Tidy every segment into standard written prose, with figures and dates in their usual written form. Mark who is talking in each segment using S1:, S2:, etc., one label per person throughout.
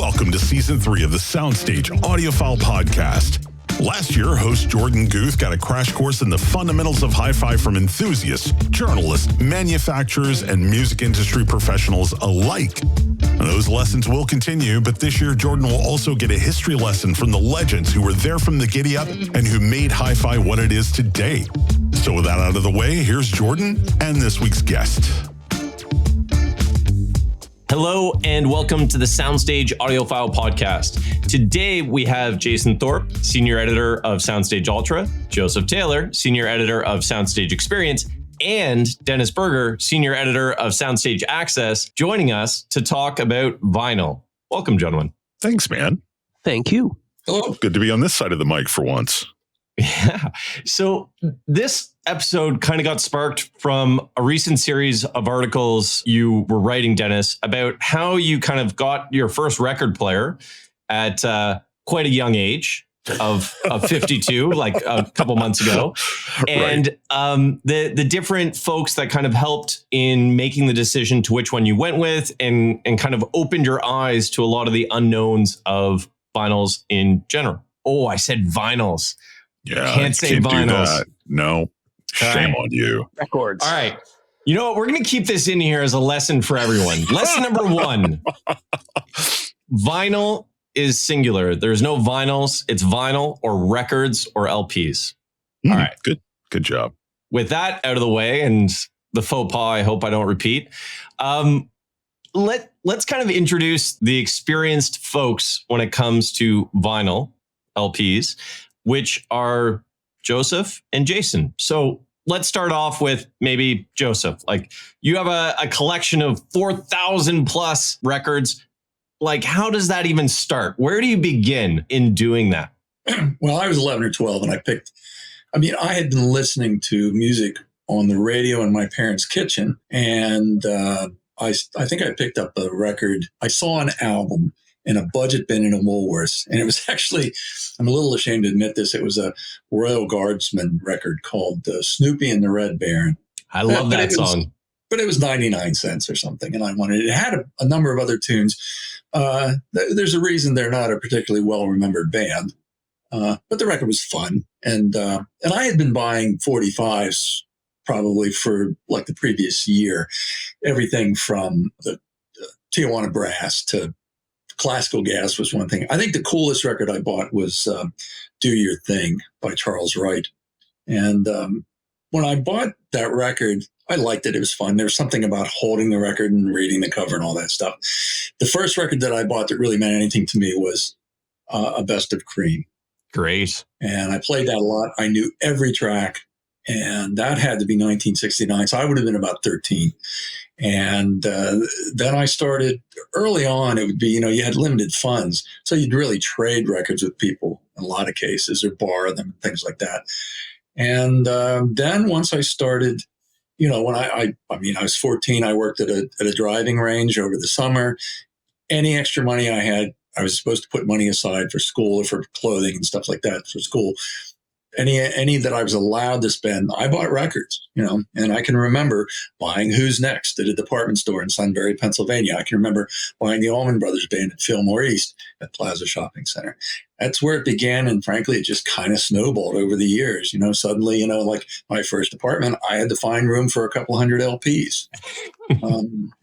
S1: Welcome to Season 3 of the SoundStage Audiophile Podcast. Last year, host Jorden Guth got a crash course in the fundamentals of hi-fi from enthusiasts, journalists, manufacturers, and music industry professionals alike. And those lessons will continue, but this year, Jorden will also get a history lesson from the legends who were there from the giddy-up and who made hi-fi what it is today. So with that out of the way, here's Jorden and this week's guest.
S2: Hello and welcome to the SoundStage Audiophile Podcast. Today we have Jason Thorpe, Senior Editor of SoundStage Ultra, Joseph Taylor, Senior Editor of SoundStage Experience, and Dennis Berger, Senior Editor of SoundStage Access, joining us to talk about vinyl. Welcome, gentlemen.
S1: Thanks, man.
S3: Thank you.
S1: Hello. Good to be on this side of the mic for once.
S2: Yeah. So this episode kind of got sparked from a recent series of articles you were writing, Dennis, about how you kind of got your first record player at quite a young age of 52, like a couple months ago. And the different folks that kind of helped in making the decision to which one you went with and kind of opened your eyes to a lot of the unknowns of vinyls in general. Oh, I said vinyls.
S1: Yeah,
S2: can't say vinyls.
S1: No, shame on you.
S3: Records.
S2: All right. You know what? We're going to keep this in here as a lesson for everyone. Lesson number one. Vinyl is singular. There's no vinyls. It's vinyl or records or LPs. All right.
S1: Good job.
S2: With that out of the way and the faux pas, I hope I don't repeat. Let's kind of introduce the experienced folks when it comes to vinyl LPs, which are Joseph and Jason. So let's start off with maybe Joseph. Like, you have a collection of 4,000 plus records. Like, how does that even start? Where do you begin in doing that?
S4: Well, I was 11 or 12 and I had been listening to music on the radio in my parents' kitchen. And I think I picked up a record. I saw an album in a budget bin in a Woolworths. And it was actually, I'm a little ashamed to admit this, it was a Royal Guardsman record called Snoopy and the Red Baron.
S2: I love that song.
S4: But it was 99 cents or something, and I wanted it. It had a number of other tunes. There's a reason they're not a particularly well-remembered band, but the record was fun. And I had been buying 45s probably for like the previous year, everything from the Tijuana Brass to Classical Gas was one thing. I think the coolest record I bought was Do Your Thing by Charles Wright. And when I bought that record, I liked it. It was fun. There was something about holding the record and reading the cover and all that stuff. The first record that I bought that really meant anything to me was A Best of Cream.
S2: Great.
S4: And I played that a lot. I knew every track. And that had to be 1969. So I would have been about 13. And then I started early on. It would be, you had limited funds. So you'd really trade records with people in a lot of cases or borrow them and things like that. And then once I started, when I was 14, I worked at a driving range over the summer. Any extra money I had, I was supposed to put money aside for school or for clothing and stuff like that for school. Any that I was allowed to spend, I bought records, and I can remember buying Who's Next at a department store in Sunbury, Pennsylvania. I can remember buying the Allman Brothers Band at Fillmore East at Plaza Shopping Center. That's where it began. And frankly, it just kind of snowballed over the years. Suddenly, like my first apartment, I had to find room for a couple hundred LPs, and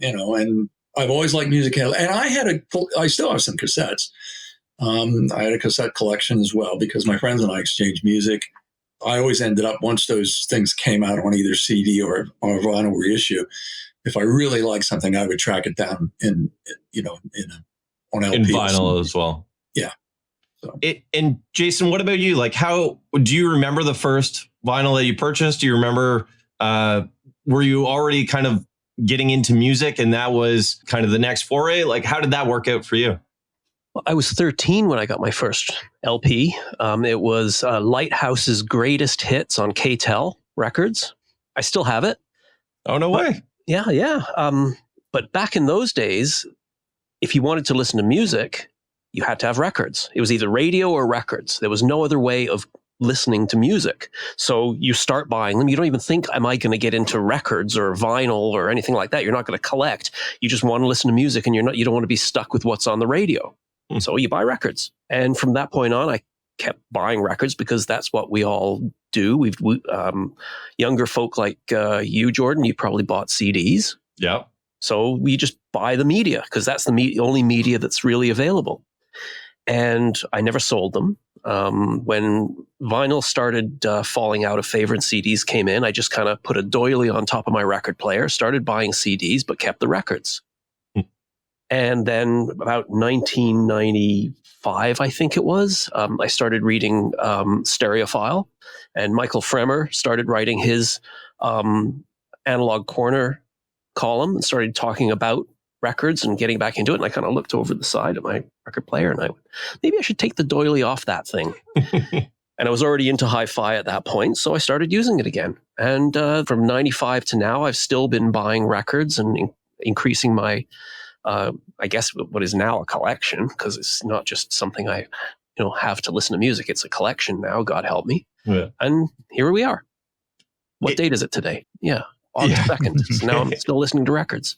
S4: I've always liked music. And I still have some cassettes. I had a cassette collection as well because my friends and I exchanged music. I always ended up, once those things came out on either CD or vinyl reissue, if I really liked something, I would track it down on LP.
S2: In vinyl as well.
S4: Yeah. So.
S2: And Jason, what about you? Like, how do you remember the first vinyl that you purchased? Do you remember, were you already kind of getting into music and that was kind of the next foray? Like, how did that work out for you?
S3: I was 13 when I got my first LP. It was Lighthouse's Greatest Hits on KTEL Records. I still have it.
S2: Oh, no way.
S3: Yeah. But back in those days, if you wanted to listen to music, you had to have records. It was either radio or records. There was no other way of listening to music. So you start buying them. You don't even think, am I going to get into records or vinyl or anything like that? You're not going to collect. You just want to listen to music, and you don't want to be stuck with what's on the radio. So you buy records. And from that point on, I kept buying records because that's what we all do. Younger folk like you, Jorden, you probably bought CDs.
S2: Yeah.
S3: So we just buy the media because that's the only media that's really available. And I never sold them. When vinyl started falling out of favor and CDs came in, I just kind of put a doily on top of my record player, started buying CDs, but kept the records. And then about 1995, I think it was, I started reading Stereophile, and Michael Fremer started writing his Analog Corner column and started talking about records and getting back into it. And I kind of looked over the side of my record player and I went, maybe I should take the doily off that thing. And I was already into hi-fi at that point, so I started using it again. And from 95 to now, I've still been buying records and increasing my, I guess, what is now a collection, because it's not just something I have to listen to music. It's a collection now, God help me.
S2: Yeah.
S3: And here we are. What date is it today? Yeah, August 2nd. So now I'm still listening to records.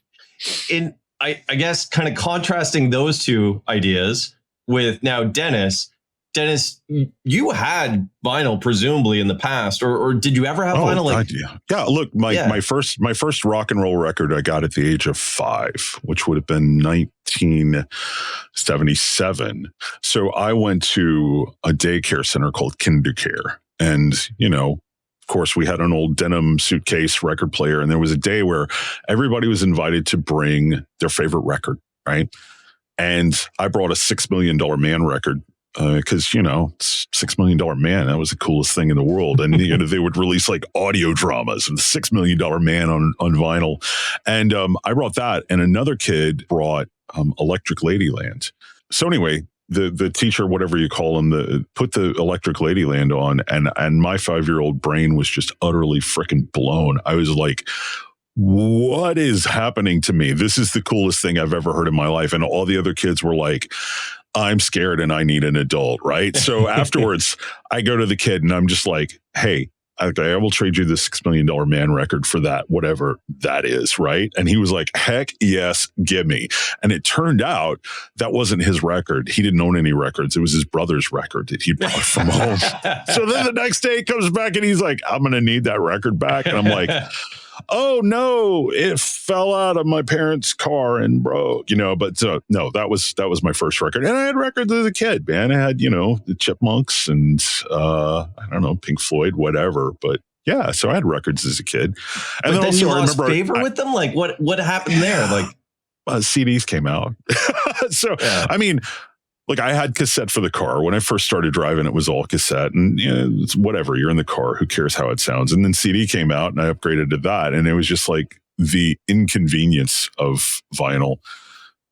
S2: I guess kind of contrasting those two ideas with now Dennis, you had vinyl presumably in the past, or did you ever have vinyl?
S1: Yeah. Look, my first rock and roll record I got at the age of 5, which would have been 1977. So I went to a daycare center called Kindercare, and of course, we had an old denim suitcase record player, and there was a day where everybody was invited to bring their favorite record, right? And I brought a $6 Million Man record because, $6 Million Man, that was the coolest thing in the world. And they would release like audio dramas of the $6 Million Man on vinyl. And I brought that, and another kid brought Electric Ladyland. So anyway, the teacher, whatever you call him, put the Electric Ladyland on, and my 5-year-old brain was just utterly freaking blown. I was like, what is happening to me? This is the coolest thing I've ever heard in my life. And all the other kids were like, I'm scared and I need an adult, right? So afterwards, I go to the kid and I'm just like, hey, I will trade you the $6 Million Man record for that, whatever that is, right? And he was like, heck yes, give me. And it turned out that wasn't his record. He didn't own any records. It was his brother's record that he brought from home. So then the next day he comes back and he's like, I'm going to need that record back. And I'm like, oh no, it fell out of my parents' car and broke, but no, that was my first record. And I had records as a kid, man. I had, the Chipmunks and, I don't know, Pink Floyd, whatever. But yeah, so I had records as a kid. And
S2: then also, you lost favor with them? Like what happened there? Like
S1: CDs came out. So, yeah. I mean, like I had cassette for the car. When I first started driving, it was all cassette, and it's whatever. You're in the car. Who cares how it sounds? And then CD came out, and I upgraded to that, and it was just like the inconvenience of vinyl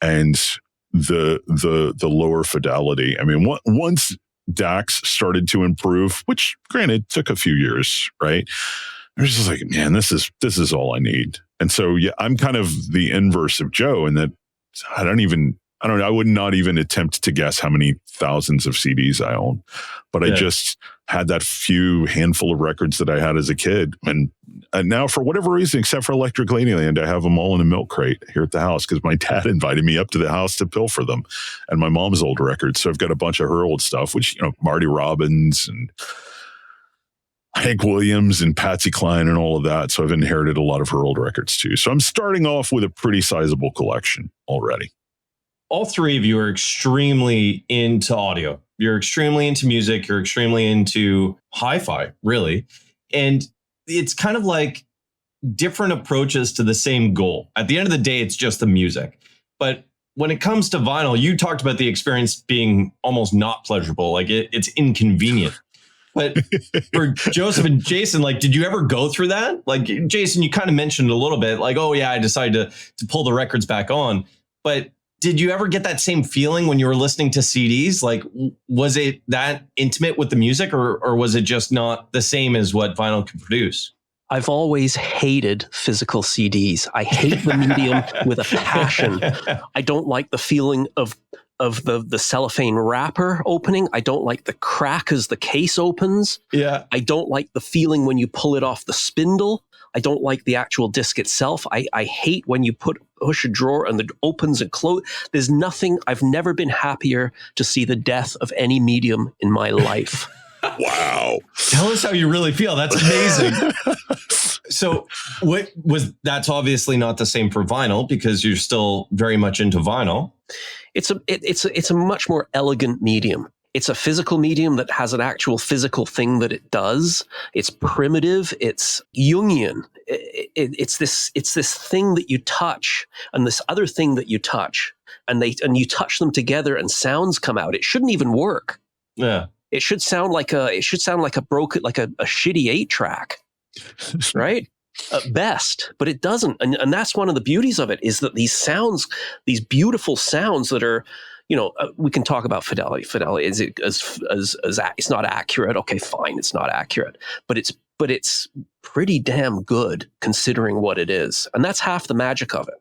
S1: and the lower fidelity. I mean, once DACs started to improve, which granted took a few years, right? I was just like, man, this is all I need. And so yeah, I'm kind of the inverse of Joe in that I would not even attempt to guess how many thousands of CDs I own, but I just had that few handful of records that I had as a kid. And now for whatever reason, except for Electric Ladyland, I have them all in a milk crate here at the house because my dad invited me up to the house to pilfer them, and my mom's old records. So I've got a bunch of her old stuff, which, Marty Robbins and Hank Williams and Patsy Cline and all of that. So I've inherited a lot of her old records too. So I'm starting off with a pretty sizable collection already.
S2: All three of you are extremely into audio. You're extremely into music. You're extremely into hi-fi, really. And it's kind of like different approaches to the same goal. At the end of the day, it's just the music. But when it comes to vinyl, you talked about the experience being almost not pleasurable. Like it's inconvenient. But for Joseph and Jason, like, did you ever go through that? Like, Jason, you kind of mentioned a little bit, like, oh yeah, I decided to pull the records back on. But did you ever get that same feeling when you were listening to CDs? Like, was it that intimate with the music, or was it just not the same as what vinyl can produce?
S3: I've always hated physical CDs. I hate the medium with a passion. I don't like the feeling of the cellophane wrapper opening. I don't like the crack as the case opens.
S2: Yeah.
S3: I don't like the feeling when you pull it off the spindle. I don't like the actual disc itself. I hate when you push a drawer and it opens and close. There's nothing. I've never been happier to see the death of any medium in my life.
S1: Wow.
S2: Tell us how you really feel. That's amazing. So that's obviously not the same for vinyl, because you're still very much into vinyl.
S3: It's a much more elegant medium. It's a physical medium that has an actual physical thing that it does. It's primitive. It's Jungian. It's this thing that you touch and this other thing that you touch, and you touch them together and sounds come out. It shouldn't even work.
S2: Yeah.
S3: It should sound like a broken, like a shitty 8-track, right? At best, but it doesn't. And that's one of the beauties of it, is that these sounds, these beautiful sounds that are, we can talk about fidelity. Fidelity is it as it's not accurate. Okay, fine, it's not accurate, but it's pretty damn good considering what it is, and that's half the magic of it.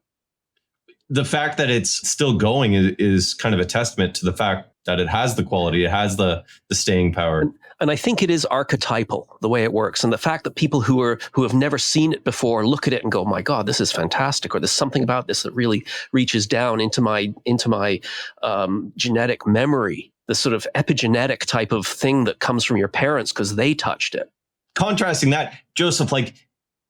S2: The fact that it's still going is kind of a testament to the fact that it has the quality, it has the staying power.
S3: And I think it is archetypal, the way it works. And the fact that people who have never seen it before look at it and go, my God, this is fantastic. Or there's something about this that really reaches down into my genetic memory, the sort of epigenetic type of thing that comes from your parents because they touched it.
S2: Contrasting that, Joseph,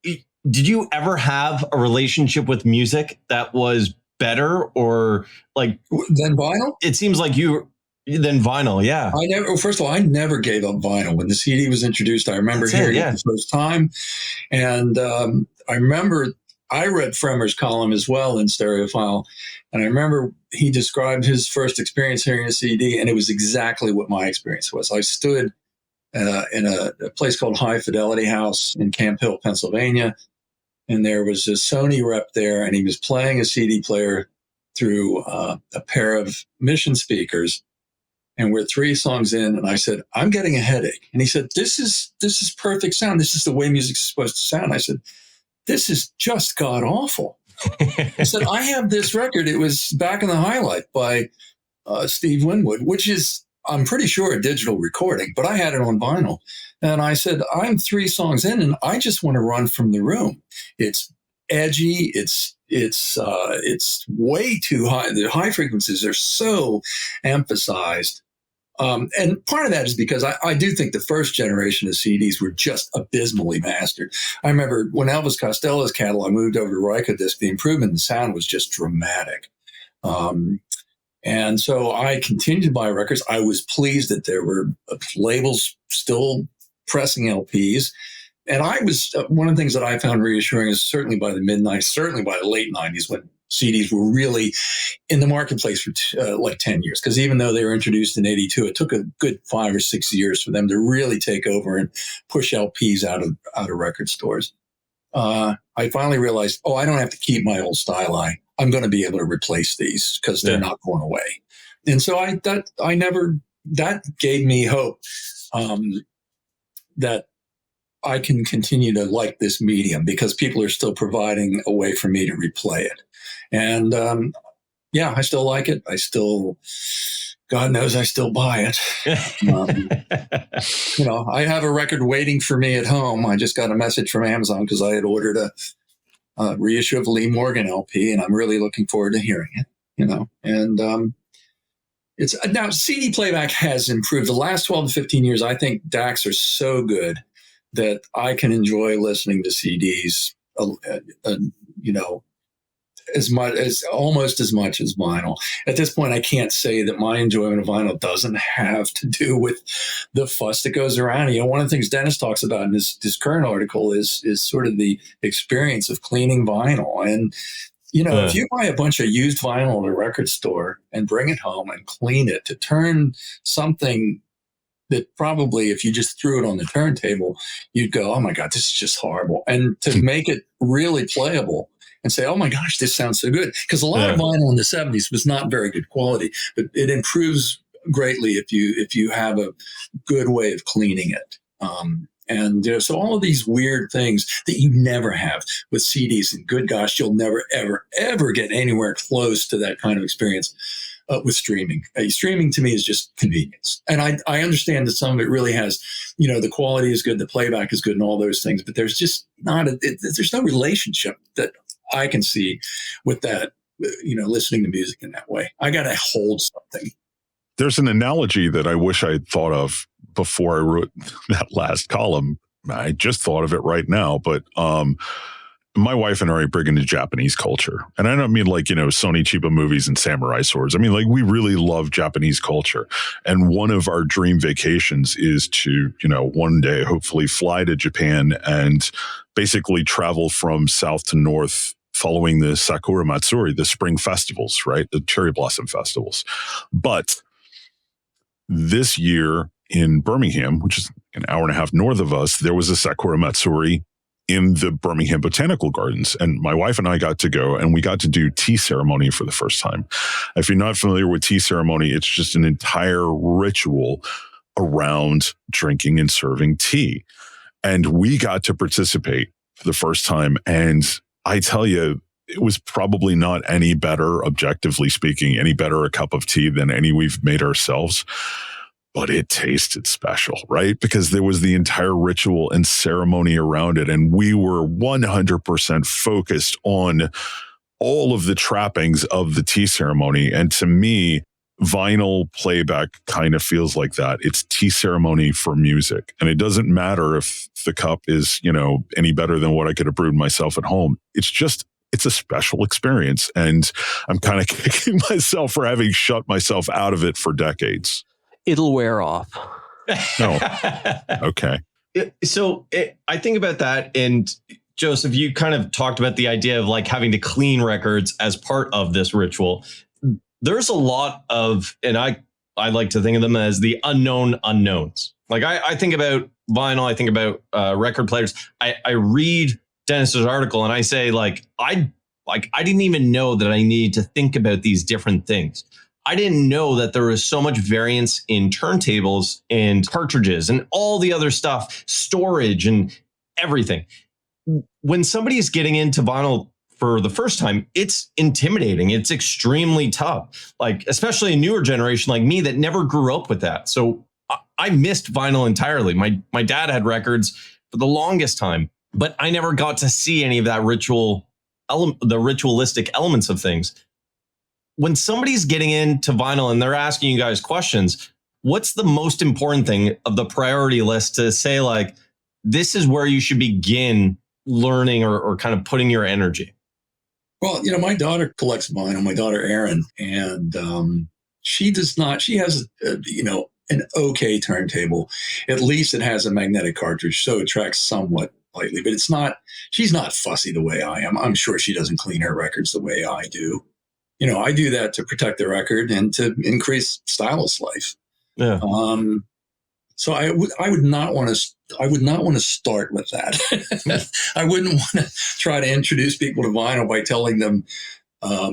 S2: did you ever have a relationship with music that was better or
S4: than vinyl?
S2: It seems like than vinyl, yeah.
S4: First of all, I never gave up vinyl. When the CD was introduced, I remember hearing it the first time. And I remember I read Fremer's column as well in Stereophile. And I remember he described his first experience hearing a CD, and it was exactly what my experience was. I stood in a place called High Fidelity House in Camp Hill, Pennsylvania. And there was a Sony rep there, and he was playing a CD player through a pair of Mission speakers. And we're 3 songs in, and I said, I'm getting a headache. And he said, this is perfect sound. This is the way music's supposed to sound. I said, this is just god awful. I said, I have this record. It was Back in the Highlight by Steve Winwood, which is, I'm pretty sure, a digital recording, but I had it on vinyl. And I said, I'm 3 songs in, and I just want to run from the room. It's edgy. It's way too high. The high frequencies are so emphasized. And part of that is because I do think the first generation of CDs were just abysmally mastered. I remember when Elvis Costello's catalog moved over to Rykodisc, the improvement in sound was just dramatic. And so I continued to buy records. I was pleased that there were labels still pressing LPs. And I was, one of the things that I found reassuring is certainly by the mid-90s, certainly by the late 90s, when CDs were really in the marketplace for 10 years. Because even though they were introduced in 82, it took a good 5 or 6 years for them to really take over and push LPs out of record stores. I finally realized, I don't have to keep my old Styli. I'm going to be able to replace these because they're not going away. And so that gave me hope that I can continue to like this medium because people are still providing a way for me to replay it. And I still like it. God knows I still buy it. I have a record waiting for me at home. I just got a message from Amazon because I had ordered a reissue of Lee Morgan LP, and I'm really looking forward to hearing it, and it's now CD playback has improved. The last 12 to 15 years, I think DACs are so good that I can enjoy listening to CDs, almost as much as vinyl. At this point, I can't say that my enjoyment of vinyl doesn't have to do with the fuss that goes around. One of the things Dennis talks about in this current article is sort of the experience of cleaning vinyl. And, if you buy a bunch of used vinyl at a record store and bring it home and clean it to turn something that probably if you just threw it on the turntable, you'd go, oh my God, this is just horrible. And to make it really playable and say, oh my gosh, this sounds so good. Because a lot of vinyl in the 70s was not very good quality, but it improves greatly if you have a good way of cleaning it. So all of these weird things that you never have with CDs, and good gosh, you'll never, ever, ever get anywhere close to that kind of experience with streaming. Streaming to me is just convenience. And I understand that some of it really has, the quality is good, the playback is good and all those things, but there's just there's no relationship that I can see with that, listening to music in that way. I got to hold something.
S1: There's an analogy that I wish I had thought of before I wrote that last column. I just thought of it right now, but my wife and I are big into Japanese culture. And I don't mean like, Sony Chiba movies and samurai swords. I mean, like, we really love Japanese culture. And one of our dream vacations is to, one day hopefully fly to Japan and basically travel from south to north following the Sakura Matsuri, the spring festivals, right? The cherry blossom festivals. But this year in Birmingham, which is an hour and a half north of us, there was a Sakura Matsuri in the Birmingham Botanical Gardens. And my wife and I got to go, and we got to do tea ceremony for the first time. If you're not familiar with tea ceremony, it's just an entire ritual around drinking and serving tea. And we got to participate for the first time. And I tell you, it was probably not any better, objectively speaking, any better a cup of tea than any we've made ourselves. But it tasted special, right? Because there was the entire ritual and ceremony around it. And we were 100% focused on all of the trappings of the tea ceremony. And to me, vinyl playback kind of feels like that. It's tea ceremony for music. And it doesn't matter if the cup is, any better than what I could have brewed myself at home. It's a special experience. And I'm kind of kicking myself for having shut myself out of it for decades.
S3: It'll wear off.
S1: No. Okay.
S2: I think about that. And Joseph, you kind of talked about the idea of like having to clean records as part of this ritual. There's a lot of, and I like to think of them as the unknown unknowns. Like I think about vinyl, I think about record players. I read Dennis's article and I say I didn't even know that I needed to think about these different things. I didn't know that there was so much variance in turntables and cartridges and all the other stuff, storage and everything. When somebody is getting into vinyl for the first time, it's intimidating. It's extremely tough, like especially a newer generation like me that never grew up with that. So I missed vinyl entirely. My dad had records for the longest time, but I never got to see any of that the ritualistic elements of things. When somebody's getting into vinyl and they're asking you guys questions, what's the most important thing of the priority list to say, like, this is where you should begin learning or kind of putting your energy?
S4: Well, my daughter collects vinyl, my daughter Erin, and she has, an okay turntable. At least it has a magnetic cartridge, so it tracks somewhat lightly, but she's not fussy the way I am. I'm sure she doesn't clean her records the way I do. I do that to protect the record and to increase stylus life.
S2: Yeah.
S4: So I would not want to start with that. I wouldn't want to try to introduce people to vinyl by telling them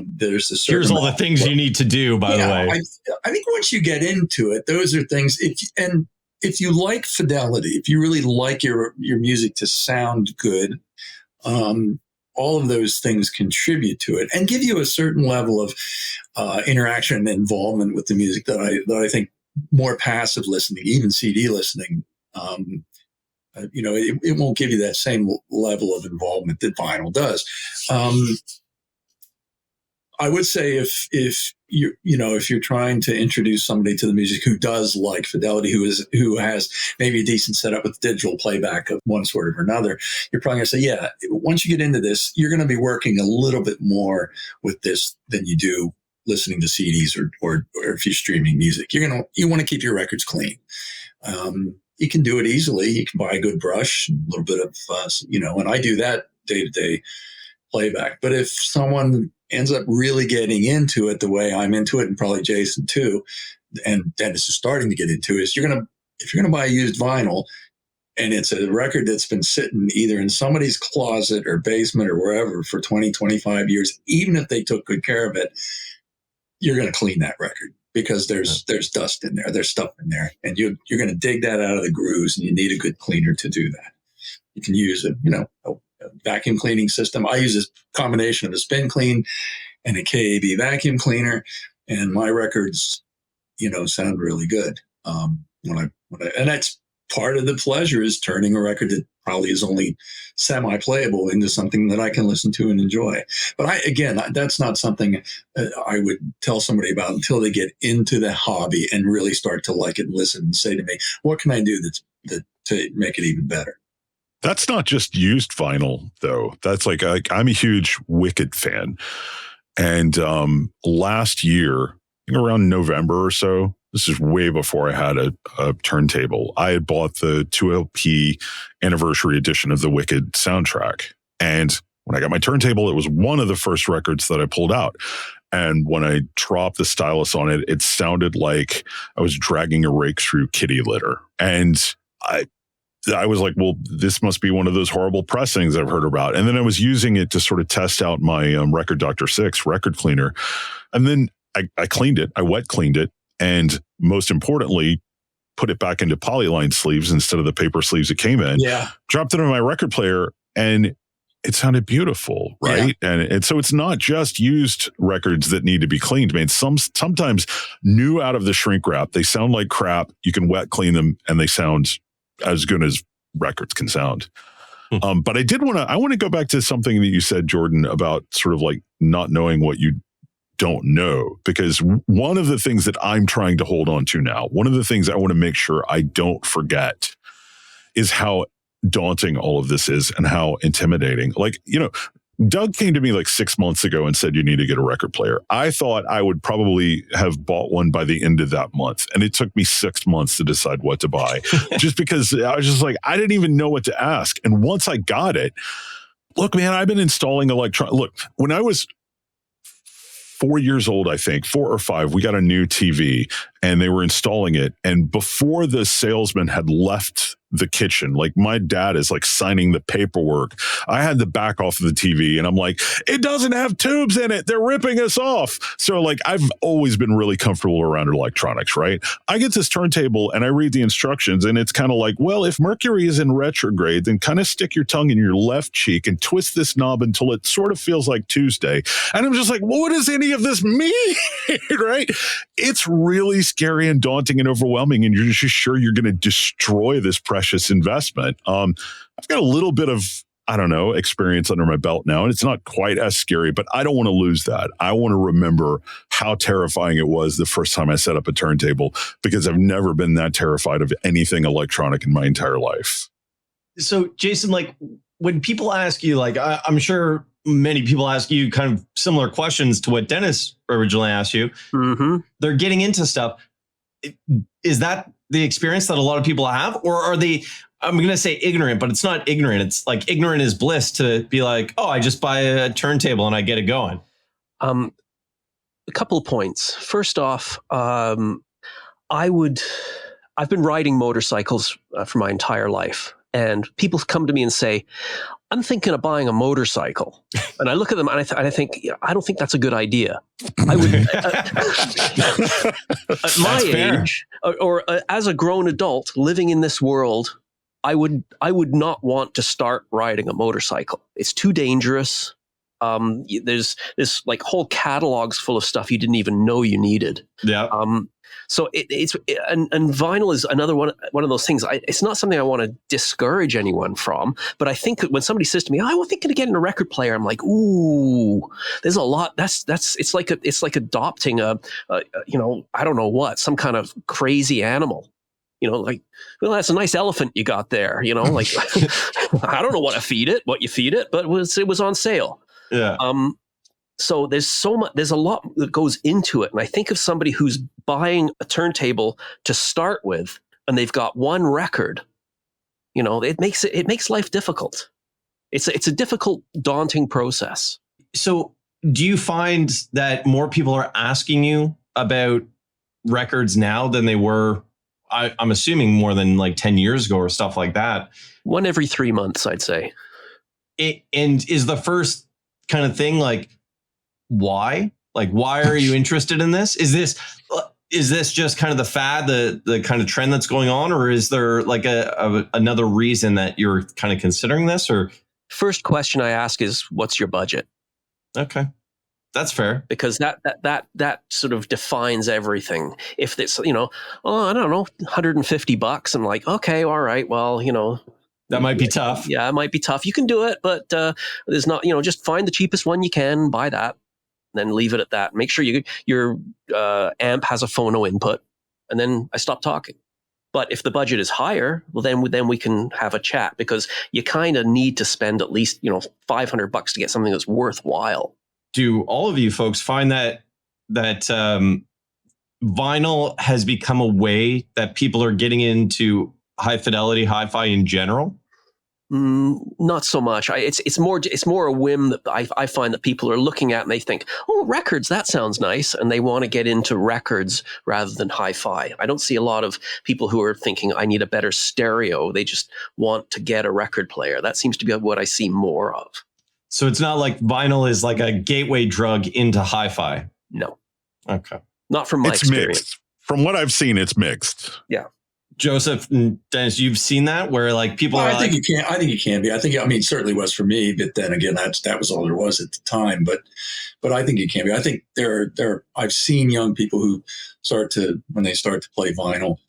S4: there's a certain.
S2: Here's all the things you need to do. By the way,
S4: I think once you get into it, those are things. If you like fidelity, if you really like your music to sound good. All of those things contribute to it and give you a certain level of interaction and involvement with the music that I think more passive listening, even CD listening, it won't give you that same level of involvement that vinyl does. I would say if you're trying to introduce somebody to the music who does like fidelity, who has maybe a decent setup with digital playback of one sort or another, you're probably going to say, yeah, once you get into this, you're going to be working a little bit more with this than you do listening to CDs or if you're streaming music. You want to keep your records clean. You can do it easily. You can buy a good brush, a little bit of, and I do that day-to-day playback. But if someone ends up really getting into it the way I'm into it, and probably Jason too, and Dennis is starting to get into it, is if you're going to buy a used vinyl and it's a record that's been sitting either in somebody's closet or basement or wherever for 20, 25 years, even if they took good care of it, you're going to clean that record because there's dust in there, there's stuff in there, and you're going to dig that out of the grooves, and you need a good cleaner to do that. You can use a vacuum cleaning system. I use a combination of a spin clean and a KAB vacuum cleaner. and my records, sound really good. And that's part of the pleasure, is turning a record that probably is only semi-playable into something that I can listen to and enjoy. But that's not something I would tell somebody about until they get into the hobby and really start to like it and listen and say to me, what can I do to make it even better?
S1: That's not just used vinyl, though. That's like I'm a huge Wicked fan. And last year, around November or so, this is way before I had a turntable, I had bought the 2LP anniversary edition of the Wicked soundtrack. And when I got my turntable, it was one of the first records that I pulled out. And when I dropped the stylus on it, it sounded like I was dragging a rake through kitty litter. And I was like, well, this must be one of those horrible pressings I've heard about. And then I was using it to sort of test out my Record Dr. 6 record cleaner. And then I cleaned it. I wet cleaned it. And most importantly, put it back into polyline sleeves instead of the paper sleeves it came in.
S4: Yeah.
S1: Dropped it in my record player, and it sounded beautiful, right? Yeah. And so it's not just used records that need to be cleaned. Man, sometimes new out of the shrink wrap, they sound like crap. You can wet clean them, and they sound as good as records can sound. But I want to go back to something that you said, Jorden, about sort of like not knowing what you don't know, because one of the things that I'm trying to hold on to now, one of the things I want to make sure I don't forget, is how daunting all of this is and how intimidating. Like, Doug came to me like 6 months ago and said, you need to get a record player. I thought I would probably have bought one by the end of that month. And it took me 6 months to decide what to buy, just because I was just like, I didn't even know what to ask. And once I got it, look, man, I've been installing Look, when I was 4 years old, I think 4 or 5, we got a new TV and they were installing it. And before the salesman had left the kitchen, like my dad is like signing the paperwork, I had to back off of the TV and I'm like, it doesn't have tubes in it. They're ripping us off. So like, I've always been really comfortable around electronics, right? I get this turntable and I read the instructions and it's kind of like, well, if Mercury is in retrograde, then kind of stick your tongue in your left cheek and twist this knob until it sort of feels like Tuesday. And I'm just like, well, what does any of this mean? Right? It's really scary and daunting and overwhelming. And you're just sure you're going to destroy this precious investment. I've got a little bit of, experience under my belt now, and it's not quite as scary, but I don't want to lose that. I want to remember how terrifying it was the first time I set up a turntable, because I've never been that terrified of anything electronic in my entire life.
S2: So, Jason, like when people ask you, like I'm sure many people ask you kind of similar questions to what Dennis originally asked you.
S3: Mm-hmm.
S2: They're getting into stuff. Is that the experience that a lot of people have, or are they, I'm going to say ignorant, but it's not ignorant. It's like ignorant is bliss to be like, oh, I just buy a turntable and I get it going.
S3: A couple of points. First off, I've been riding motorcycles for my entire life, and people come to me and say, I'm thinking of buying a motorcycle. And I look at them and I think, I don't think that's a good idea. I would, at my age, or as a grown adult living in this world, I would not want to start riding a motorcycle. It's too dangerous. There's this like whole catalogs full of stuff you didn't even know you needed.
S2: Yeah.
S3: So and vinyl is another one of those things. It's not something I want to discourage anyone from, but I think that when somebody says to me, "I was thinking of getting a record player," I'm like, "Ooh, there's a lot." It's like adopting a I don't know what, some kind of crazy animal. Like, well, that's a nice elephant you got there. Like I don't know what you feed it, but it was on sale.
S2: Yeah.
S3: So there's a lot that goes into it. And I think of somebody who's buying a turntable to start with, and they've got one record, it makes life difficult. It's a difficult, daunting process.
S2: So do you find that more people are asking you about records now than they were, I'm assuming, more than like 10 years ago or stuff like that?
S3: One every 3 months, I'd say.
S2: And is the first kind of thing like, why? Like, why are you interested in this? Is this just kind of the fad, the kind of trend that's going on, or is there like another reason that you're kind of considering this? Or
S3: first question I ask is, what's your budget?
S2: Okay. That's fair.
S3: Because that sort of defines everything. If it's, I don't know, $150, I'm like, okay, all right, well,
S2: that might be tough.
S3: Yeah, it might be tough. You can do it, but there's not, just find the cheapest one you can, buy that, then leave it at that. Make sure your amp has a phono input, and then I stop talking. But if the budget is higher, well, then we can have a chat, because you kind of need to spend at least, $500 to get something that's worthwhile.
S2: Do all of you folks find that vinyl has become a way that people are getting into high fidelity hi-fi in general?
S3: Not so much. It's more a whim that I find that people are looking at and they think, oh, records, that sounds nice, and they want to get into records rather than hi-fi. I don't see a lot of people who are thinking, I need a better stereo. They just want to get a record player. That seems to be what I see more of.
S2: So it's not like vinyl is like a gateway drug into hi-fi?
S3: No.
S2: Okay.
S3: Not from my experience.
S1: Mixed. From what I've seen, it's mixed.
S3: Yeah.
S2: Joseph and Dennis, you've seen that where like people are
S4: I think it can be. I mean, certainly was for me, but then again, that was all there was at the time. But I think it can be. I think I've seen young people who when they start to play vinyl,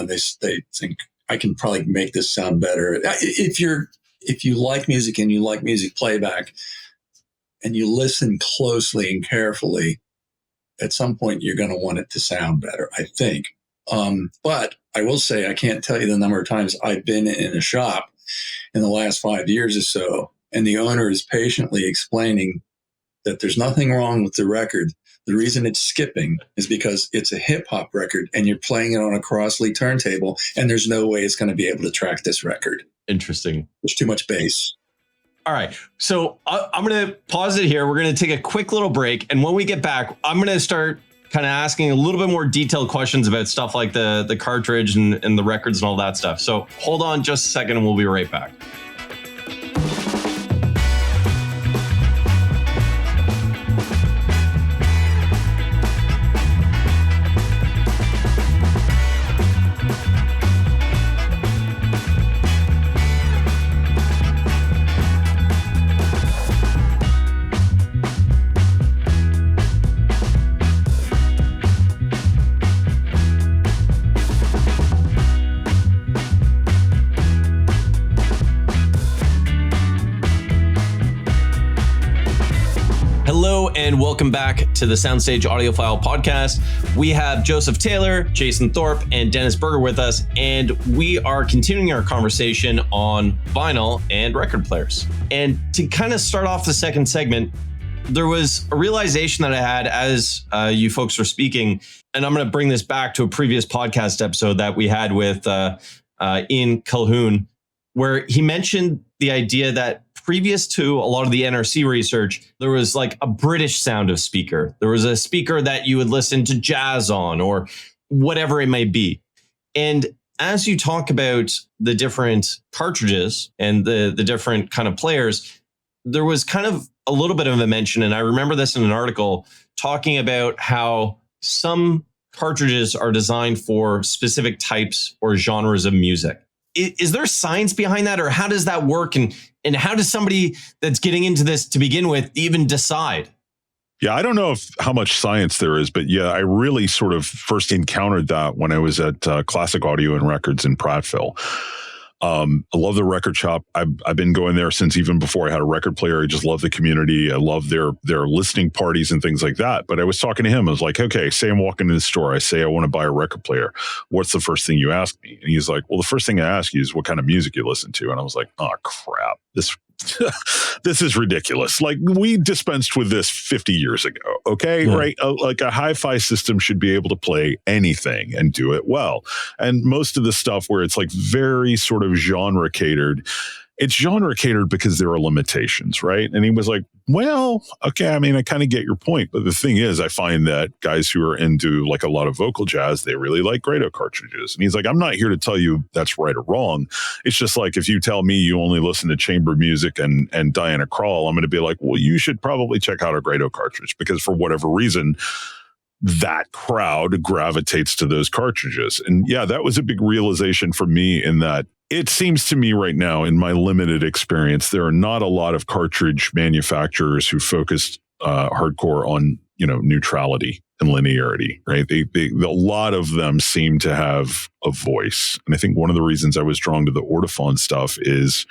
S4: they think I can probably make this sound better. If you like music and you like music playback and you listen closely and carefully, at some point you're going to want it to sound better, I think. But I will say, I can't tell you the number of times I've been in a shop in the last 5 years or so, and the owner is patiently explaining that there's nothing wrong with the record. The reason it's skipping is because it's a hip hop record and you're playing it on a Crossley turntable, and there's no way it's going to be able to track this record.
S2: Interesting.
S4: There's too much bass.
S2: All right. So I'm going to pause it here. We're going to take a quick little break. And when we get back, I'm going to start kind of asking a little bit more detailed questions about stuff like the cartridge and the records and all that stuff. So hold on just a second and we'll be right back. And welcome back to the SoundStage Audiophile podcast. We have Joseph Taylor, Jason Thorpe, and Dennis Berger with us, and we are continuing our conversation on vinyl and record players. And to kind of start off the second segment, there was a realization that I had as you folks were speaking, and I'm going to bring this back to a previous podcast episode that we had with Ian Calhoun, where he mentioned the idea that previous to a lot of the NRC research, there was like a British sound of speaker. There was a speaker that you would listen to jazz on or whatever it may be. And as you talk about the different cartridges and the different kind of players, there was kind of a little bit of a mention, and I remember this in an article, talking about how some cartridges are designed for specific types or genres of music. Is there science behind that, or how does that work? And how does somebody that's getting into this to begin with even decide?
S1: Yeah, I don't know how much science there is, but yeah, I really sort of first encountered that when I was at Classic Audio and Records in Prattville. I love the record shop. I've been going there since even before I had a record player. I just love the community. I love their listening parties and things like that. But I was talking to him. I was like, okay, say I'm walking in the store. I say I want to buy a record player. What's the first thing you ask me? And he's like, well, the first thing I ask you is what kind of music you listen to. And I was like, oh, crap. This is ridiculous. Like, we dispensed with this 50 years ago. Okay. Yeah. Right. Like a hi-fi system should be able to play anything and do it well. And most of the stuff where it's like very sort of genre catered, it's genre catered because there are limitations. Right. And he was like, well, okay. I mean, I kind of get your point. But the thing is, I find that guys who are into like a lot of vocal jazz, they really like Grado cartridges. And he's like, I'm not here to tell you that's right or wrong. It's just like, if you tell me you only listen to chamber music and Diana Krall, I'm going to be like, well, you should probably check out a Grado cartridge, because for whatever reason, that crowd gravitates to those cartridges. And yeah, that was a big realization for me, in that it seems to me right now, in my limited experience, there are not a lot of cartridge manufacturers who focused hardcore on, neutrality and linearity, right? A lot of them seem to have a voice. And I think one of the reasons I was drawn to the Ortophon stuff is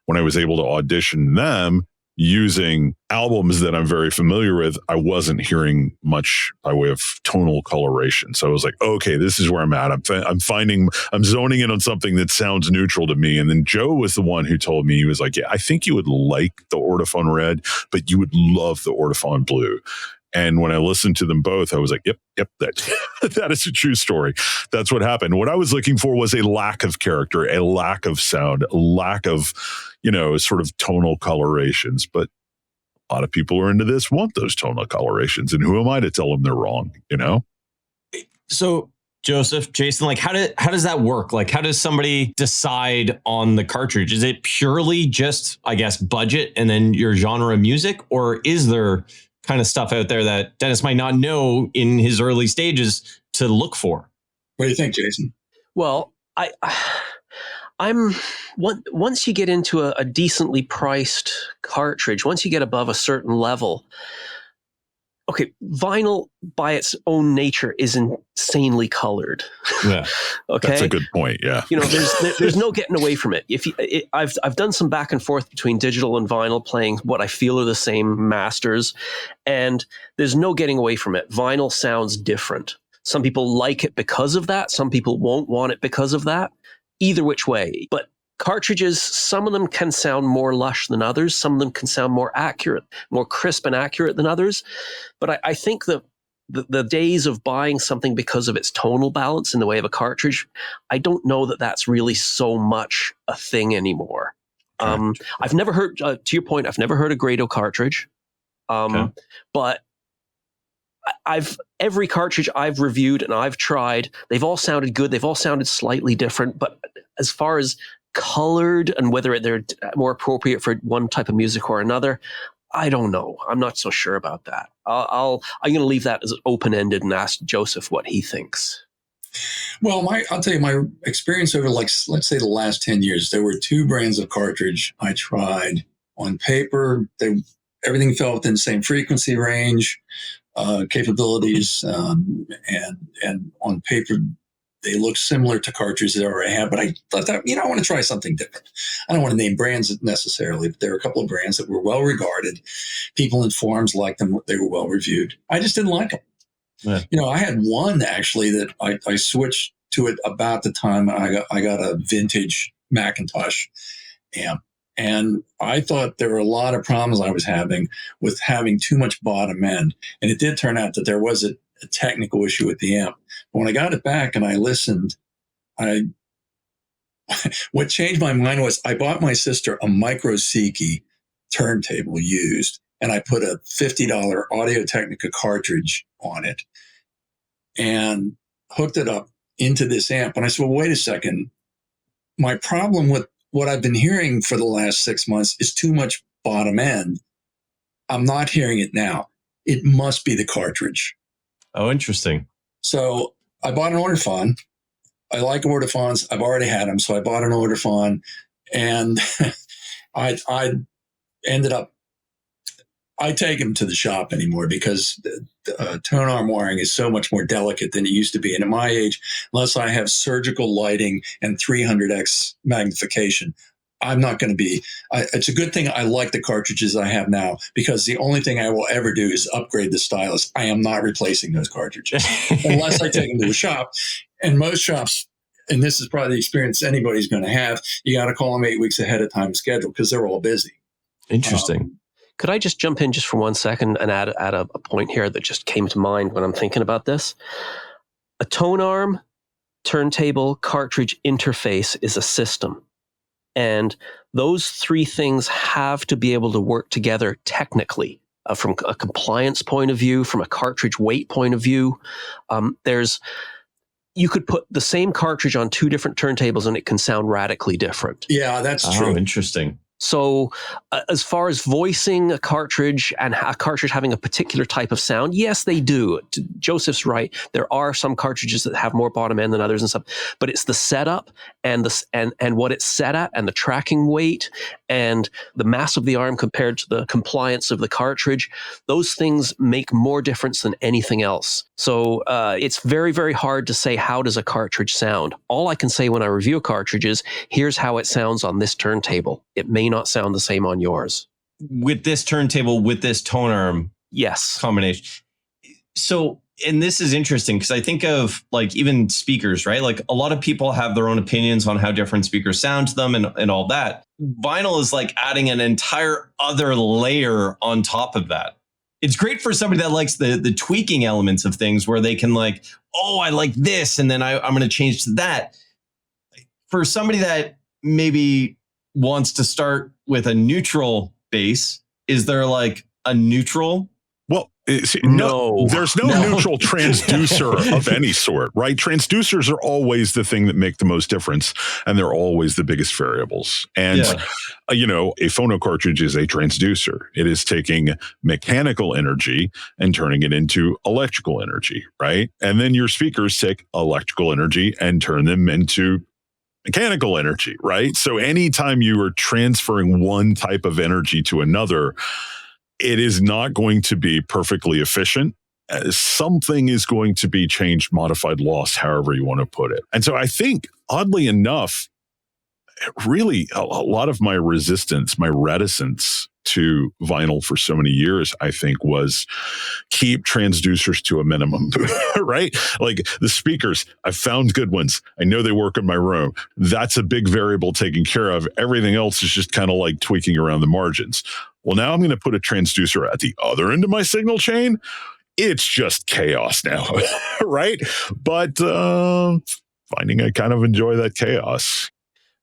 S1: when I was able to audition them using albums that I'm very familiar with, I wasn't hearing much by way of tonal coloration. So I was like, okay, this is where I'm at. I'm zoning in on something that sounds neutral to me. And then Joe was the one who told me, he was like, yeah, I think you would like the Ortophon Red, but you would love the Ortophon Blue. And when I listened to them both, I was like, yep, that is a true story. That's what happened. What I was looking for was a lack of character, a lack of sound, a lack of, sort of tonal colorations. But a lot of people who are into this want those tonal colorations. And who am I to tell them they're wrong,
S2: So Joseph, Jason, how does that work? How does somebody decide on the cartridge? Is it purely just, I guess, budget and then your genre of music? Or is there kind of stuff out there that Dennis might not know in his early stages to look for?
S4: What do you think, Jason?
S3: Well, I'm once you get into a decently priced cartridge, once you get above a certain level, okay, vinyl by its own nature is insanely colored.
S2: Yeah,
S3: okay,
S1: that's a good point. Yeah,
S3: there's no getting away from it. I've done some back and forth between digital and vinyl, playing what I feel are the same masters, and there's no getting away from it. Vinyl sounds different. Some people like it because of that. Some people won't want it because of that. Either which way. But cartridges, some of them can sound more lush than others. Some of them can sound more accurate, more crisp and accurate than others. But I think the days of buying something because of its tonal balance in the way of a cartridge, I don't know that that's really so much a thing anymore. I've never heard, to your point, I've never heard a Grado cartridge. But every cartridge I've reviewed and I've tried, they've all sounded good. They've all sounded slightly different. But as far as colored and whether they're more appropriate for one type of music or another, I don't know. I'm not so sure about that. I'm going to leave that as open-ended and ask Joseph what he thinks.
S4: Well, I'll tell you my experience over, let's say the last 10 years, there were two brands of cartridge I tried. On paper, everything fell within the same frequency range, capabilities, and on paper, they look similar to cartridges I already have, but I thought that, I want to try something different. I don't want to name brands necessarily, but there are a couple of brands that were well regarded. People in forums liked them. They were well reviewed. I just didn't like them. Yeah. I had one actually that I switched to it about the time I got a vintage Macintosh amp. And I thought there were a lot of problems I was having with having too much bottom end. And it did turn out that there was a technical issue with the amp. But when I got it back and I listened, what changed my mind was I bought my sister a Micro Seiki turntable used, and I put a $50 Audio-Technica cartridge on it and hooked it up into this amp. And I said, well, wait a second. My problem with what I've been hearing for the last 6 months is too much bottom end. I'm not hearing it now. It must be the cartridge.
S2: Oh, interesting.
S4: So I bought an Ortophon. I like Ortophons. I've already had them. So I bought an Ortophon, and I ended up, I take them to the shop anymore because the tone arm wiring is so much more delicate than it used to be. And at my age, unless I have surgical lighting and 300x magnification, I'm not going to be, it's a good thing I like the cartridges I have now, because the only thing I will ever do is upgrade the stylus. I am not replacing those cartridges unless I take them to a shop. And most shops, and this is probably the experience anybody's going to have, you got to call them 8 weeks ahead of time schedule because they're all busy.
S2: Interesting.
S3: Could I just jump in just for 1 second and add a point here that just came to mind when I'm thinking about this? A tone arm, turntable, cartridge interface is a system. And those three things have to be able to work together technically, from a compliance point of view, from a cartridge weight point of view. You could put the same cartridge on two different turntables and it can sound radically different.
S4: Yeah, that's true.
S2: Oh, interesting.
S3: So as far as voicing a cartridge and a cartridge having a particular type of sound, yes, they do. Joseph's right. There are some cartridges that have more bottom end than others and stuff, but it's the setup and what it's set at, and the tracking weight, and the mass of the arm compared to the compliance of the cartridge. Those things make more difference than anything else. So it's very, very hard to say, how does a cartridge sound? All I can say when I review a cartridge is, here's how it sounds on this turntable. It may not sound the same on yours.
S2: With this turntable, with this tone arm
S3: Yes.
S2: combination. So, and this is interesting because I think of like even speakers, right? Like a lot of people have their own opinions on how different speakers sound to them and all that. Vinyl is like adding an entire other layer on top of that. It's great for somebody that likes the tweaking elements of things where they can like, oh, I like this, and then I'm going to change to that. For somebody that maybe wants to start with a neutral bass, is there like a neutral?
S1: Well,
S3: No.
S1: There's no neutral transducer of any sort, right? Transducers are always the thing that make the most difference, and they're always the biggest variables. And, a phono cartridge is a transducer. It is taking mechanical energy and turning it into electrical energy, right? And then your speakers take electrical energy and turn them into mechanical energy, right? So anytime you are transferring one type of energy to another, it is not going to be perfectly efficient. Something is going to be changed, modified, lost, however you want to put it. And so I think, oddly enough, really a lot of my resistance, my reticence to vinyl for so many years, I think, was keep transducers to a minimum, right? Like the speakers, I've found good ones. I know they work in my room. That's a big variable taken care of. Everything else is just kind of like tweaking around the margins. Well, now I'm going to put a transducer at the other end of my signal chain. It's just chaos now, right? But finding I kind of enjoy that chaos.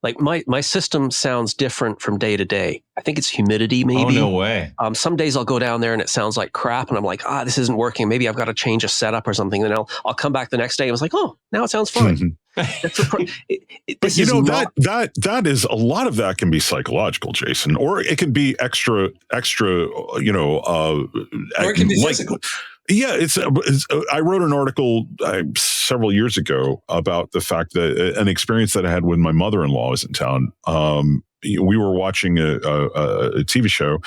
S3: Like my system sounds different from day to day. I think it's humidity, maybe.
S2: Oh, no way.
S3: Some days I'll go down there and it sounds like crap, and I'm like, this isn't working. Maybe I've got to change a setup or something. And then I'll come back the next day and it's like, oh, now it sounds fine. That's
S1: but that is a lot of that can be psychological, Jason, or it can be extra, or
S4: it can be physical.
S1: Yeah, I wrote an article several years ago about the fact that an experience that I had when my mother-in-law was in town. We were watching a TV show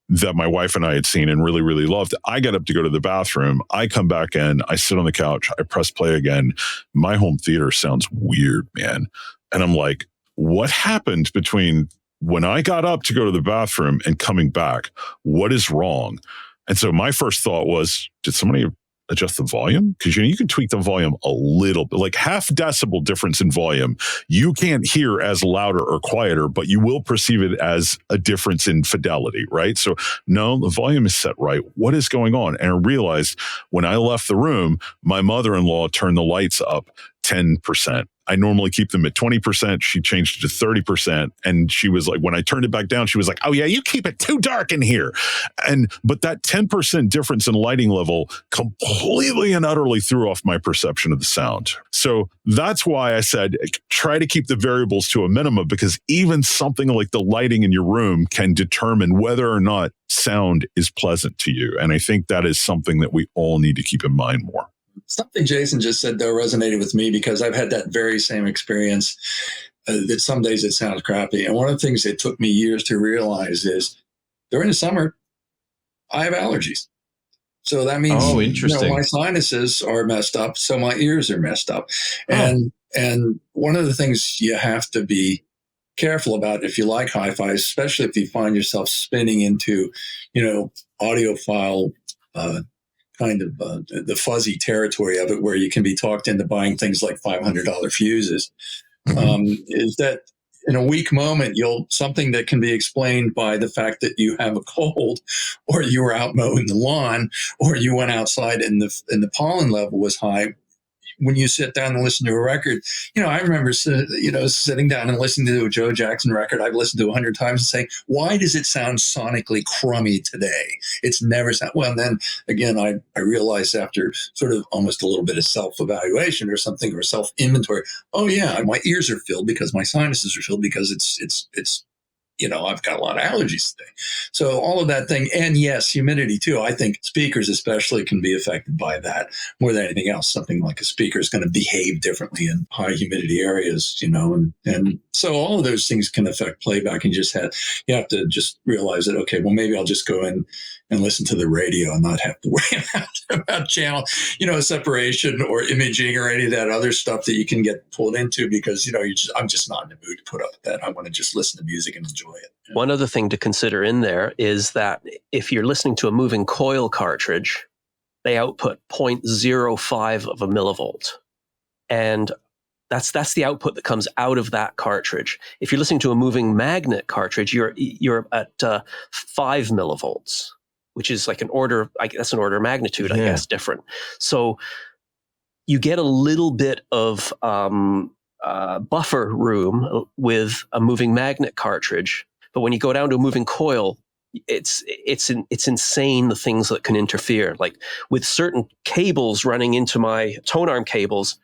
S1: that my wife and I had seen and really, really loved. I got up to go to the bathroom. I come back in. I sit on the couch. I press play again. My home theater sounds weird, man. And I'm like, what happened between when I got up to go to the bathroom and coming back? What is wrong? And so my first thought was, did somebody adjust the volume? Because you can tweak the volume a little bit, like half decibel difference in volume. You can't hear as louder or quieter, but you will perceive it as a difference in fidelity, right? So no, the volume is set right. What is going on? And I realized when I left the room, my mother-in-law turned the lights up 10%. I normally keep them at 20%. She changed it to 30%. And she was like, when I turned it back down, she was like, oh yeah, you keep it too dark in here. But that 10% difference in lighting level completely and utterly threw off my perception of the sound. So that's why I said, try to keep the variables to a minimum, because even something like the lighting in your room can determine whether or not sound is pleasant to you. And I think that is something that we all need to keep in mind more.
S4: Something Jason just said, though, resonated with me because I've had that very same experience that some days it sounds crappy. And one of the things that took me years to realize is during the summer, I have allergies. So that means my sinuses are messed up, so my ears are messed up. And one of the things you have to be careful about if you like hi-fi, especially if you find yourself spinning into, audiophile kind of the fuzzy territory of it, where you can be talked into buying things like $500 fuses, is that in a weak moment, something that can be explained by the fact that you have a cold, or you were out mowing the lawn, or you went outside and the pollen level was high. When you sit down and listen to a record, I remember, sitting down and listening to a Joe Jackson record I've listened to 100 times and saying, why does it sound sonically crummy today? It's never sound well. And then again, I realized after sort of almost a little bit of self-evaluation or something, or self-inventory, oh yeah, my ears are filled because my sinuses are filled because it's I've got a lot of allergies today. So all of that thing. And yes, humidity too. I think speakers especially can be affected by that more than anything else. Something like a speaker is going to behave differently in high humidity areas, and so all of those things can affect playback. And you have to just realize that, okay, well, maybe I'll just go in and listen to the radio and not have to worry about channel, separation or imaging or any of that other stuff that you can get pulled into because, I'm just not in the mood to put up with that. I want to just listen to music and enjoy it.
S3: One other thing to consider in there is that if you're listening to a moving coil cartridge, they output 0.05 of a millivolt. And that's the output that comes out of that cartridge. If you're listening to a moving magnet cartridge, you're at 5 millivolts, which is like that's an order of magnitude, I guess, different. So you get a little bit of buffer room with a moving magnet cartridge, but when you go down to a moving coil, it's insane the things that can interfere. Like with certain cables running into my tone arm cables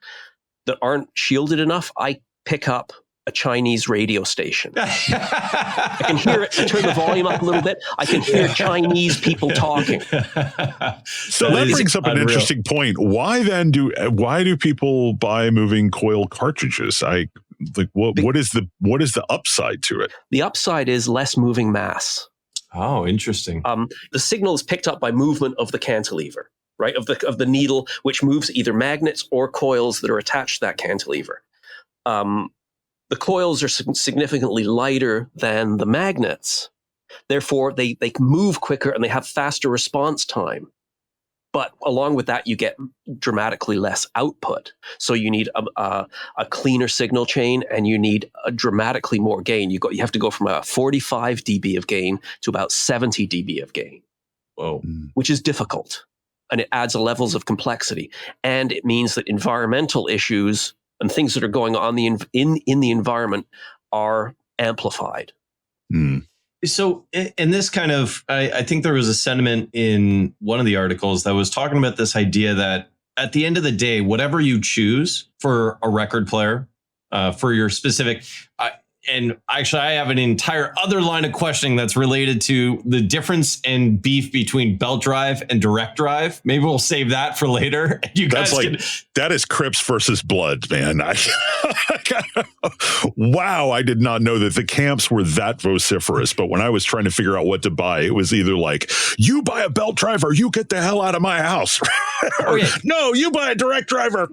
S3: that aren't shielded enough, I pick up a Chinese radio station. I can hear it. Turn the volume up a little bit. I can hear Chinese people talking.
S1: So that brings up an interesting point. Why do people buy moving coil cartridges? What is the upside to it?
S3: The upside is less moving mass.
S2: Oh, interesting.
S3: The signal is picked up by movement of the cantilever, right? Of the needle, which moves either magnets or coils that are attached to that cantilever. The coils are significantly lighter than the magnets. Therefore, they move quicker and they have faster response time. But along with that, you get dramatically less output. So you need a cleaner signal chain and you need a dramatically more gain. You have to go from a 45 dB of gain to about 70 dB of gain.
S2: Whoa.
S3: Which is difficult. And it adds levels of complexity. And it means that environmental issues and things that are going on in the environment are amplified.
S1: Mm.
S2: So, and this kind of, I think there was a sentiment in one of the articles that was talking about this idea that at the end of the day, whatever you choose for a record player, for your specific, and actually I have an entire other line of questioning that's related to the difference in beef between belt drive and direct drive. Maybe we'll save that for later. You guys
S1: that is Crips versus Blood, man. Wow, I did not know that the camps were that vociferous. But when I was trying to figure out what to buy, it was either like, you buy a belt drive or you get the hell out of my house. Or, no, you buy a direct driver,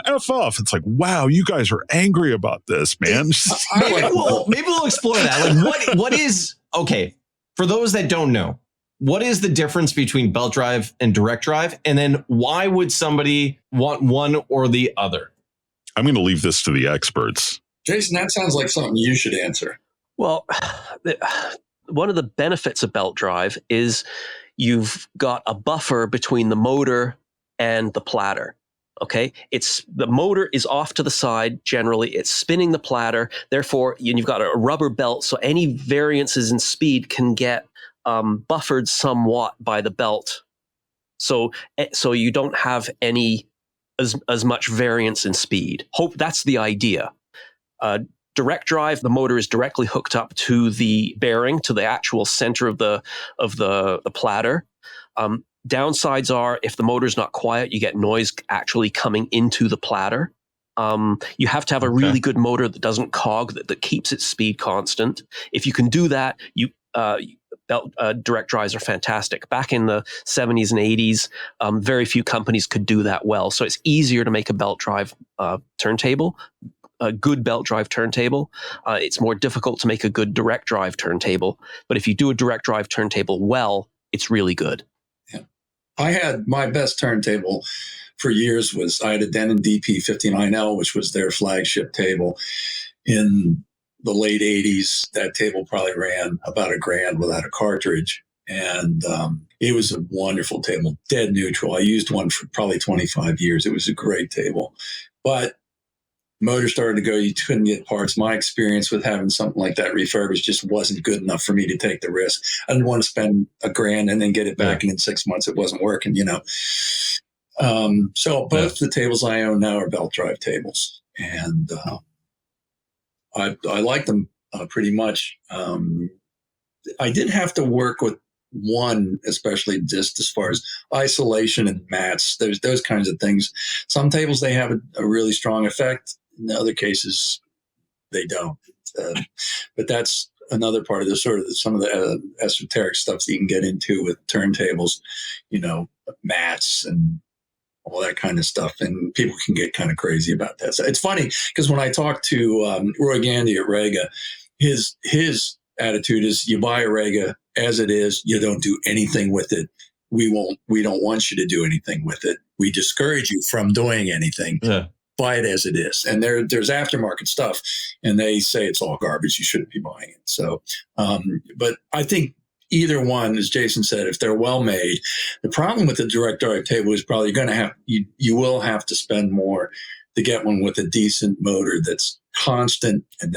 S1: F off. It's like, wow, you guys are angry about this, man.
S2: Maybe we'll explore that. Like, what is, okay, for those that don't know, what is the difference between belt drive and direct drive? And then why would somebody want one or the other?
S1: I'm going to leave this to the experts.
S4: Jason, that sounds like something you should answer.
S3: Well, one of the benefits of belt drive is you've got a buffer between the motor and the platter. Okay, the motor is off to the side. Generally, it's spinning the platter. Therefore, you've got a rubber belt, so any variances in speed can get buffered somewhat by the belt. So you don't have as much variance in speed. That's the idea. Direct drive, the motor is directly hooked up to the bearing, to the actual center of the platter. Downsides are if the motor's not quiet, you get noise actually coming into the platter. You have to have a really good motor that doesn't cog, that keeps its speed constant. If you can do that, direct drives are fantastic. Back in the 70s and 80s, very few companies could do that well. So it's easier to make a belt drive turntable, a good belt drive turntable. It's more difficult to make a good direct drive turntable. But if you do a direct drive turntable well, it's really good.
S4: I had my best turntable for years I had a Denon DP59L, which was their flagship table. In the late 80s, that table probably ran about $1,000 without a cartridge. And it was a wonderful table, dead neutral. I used one for probably 25 years. It was a great table. But motor started to go, you couldn't get parts. My experience with having something like that refurbished just wasn't good enough for me to take the risk. I didn't want to spend $1,000 and then get it back, and in 6 months it wasn't working, So both the tables I own now are belt drive tables, and I like them. pretty much. I did have to work with one, especially just as far as isolation and mats. There's those kinds of things. Some tables, they have a really strong effect. In other cases, they don't. But that's another part of the sort of some of the esoteric stuff that you can get into with turntables, mats and all that kind of stuff. And people can get kind of crazy about that. So it's funny because when I talked to Roy Gandy at Rega, his attitude is, you buy a Rega as it is, you don't do anything with it. We don't want you to do anything with it. We discourage you from doing anything. Yeah. Buy it as it is. And there's aftermarket stuff, and they say it's all garbage. You shouldn't be buying it. So, but I think either one, as Jason said, if they're well made, the problem with the direct drive table is probably going to have, you will have to spend more to get one with a decent motor that's constant. And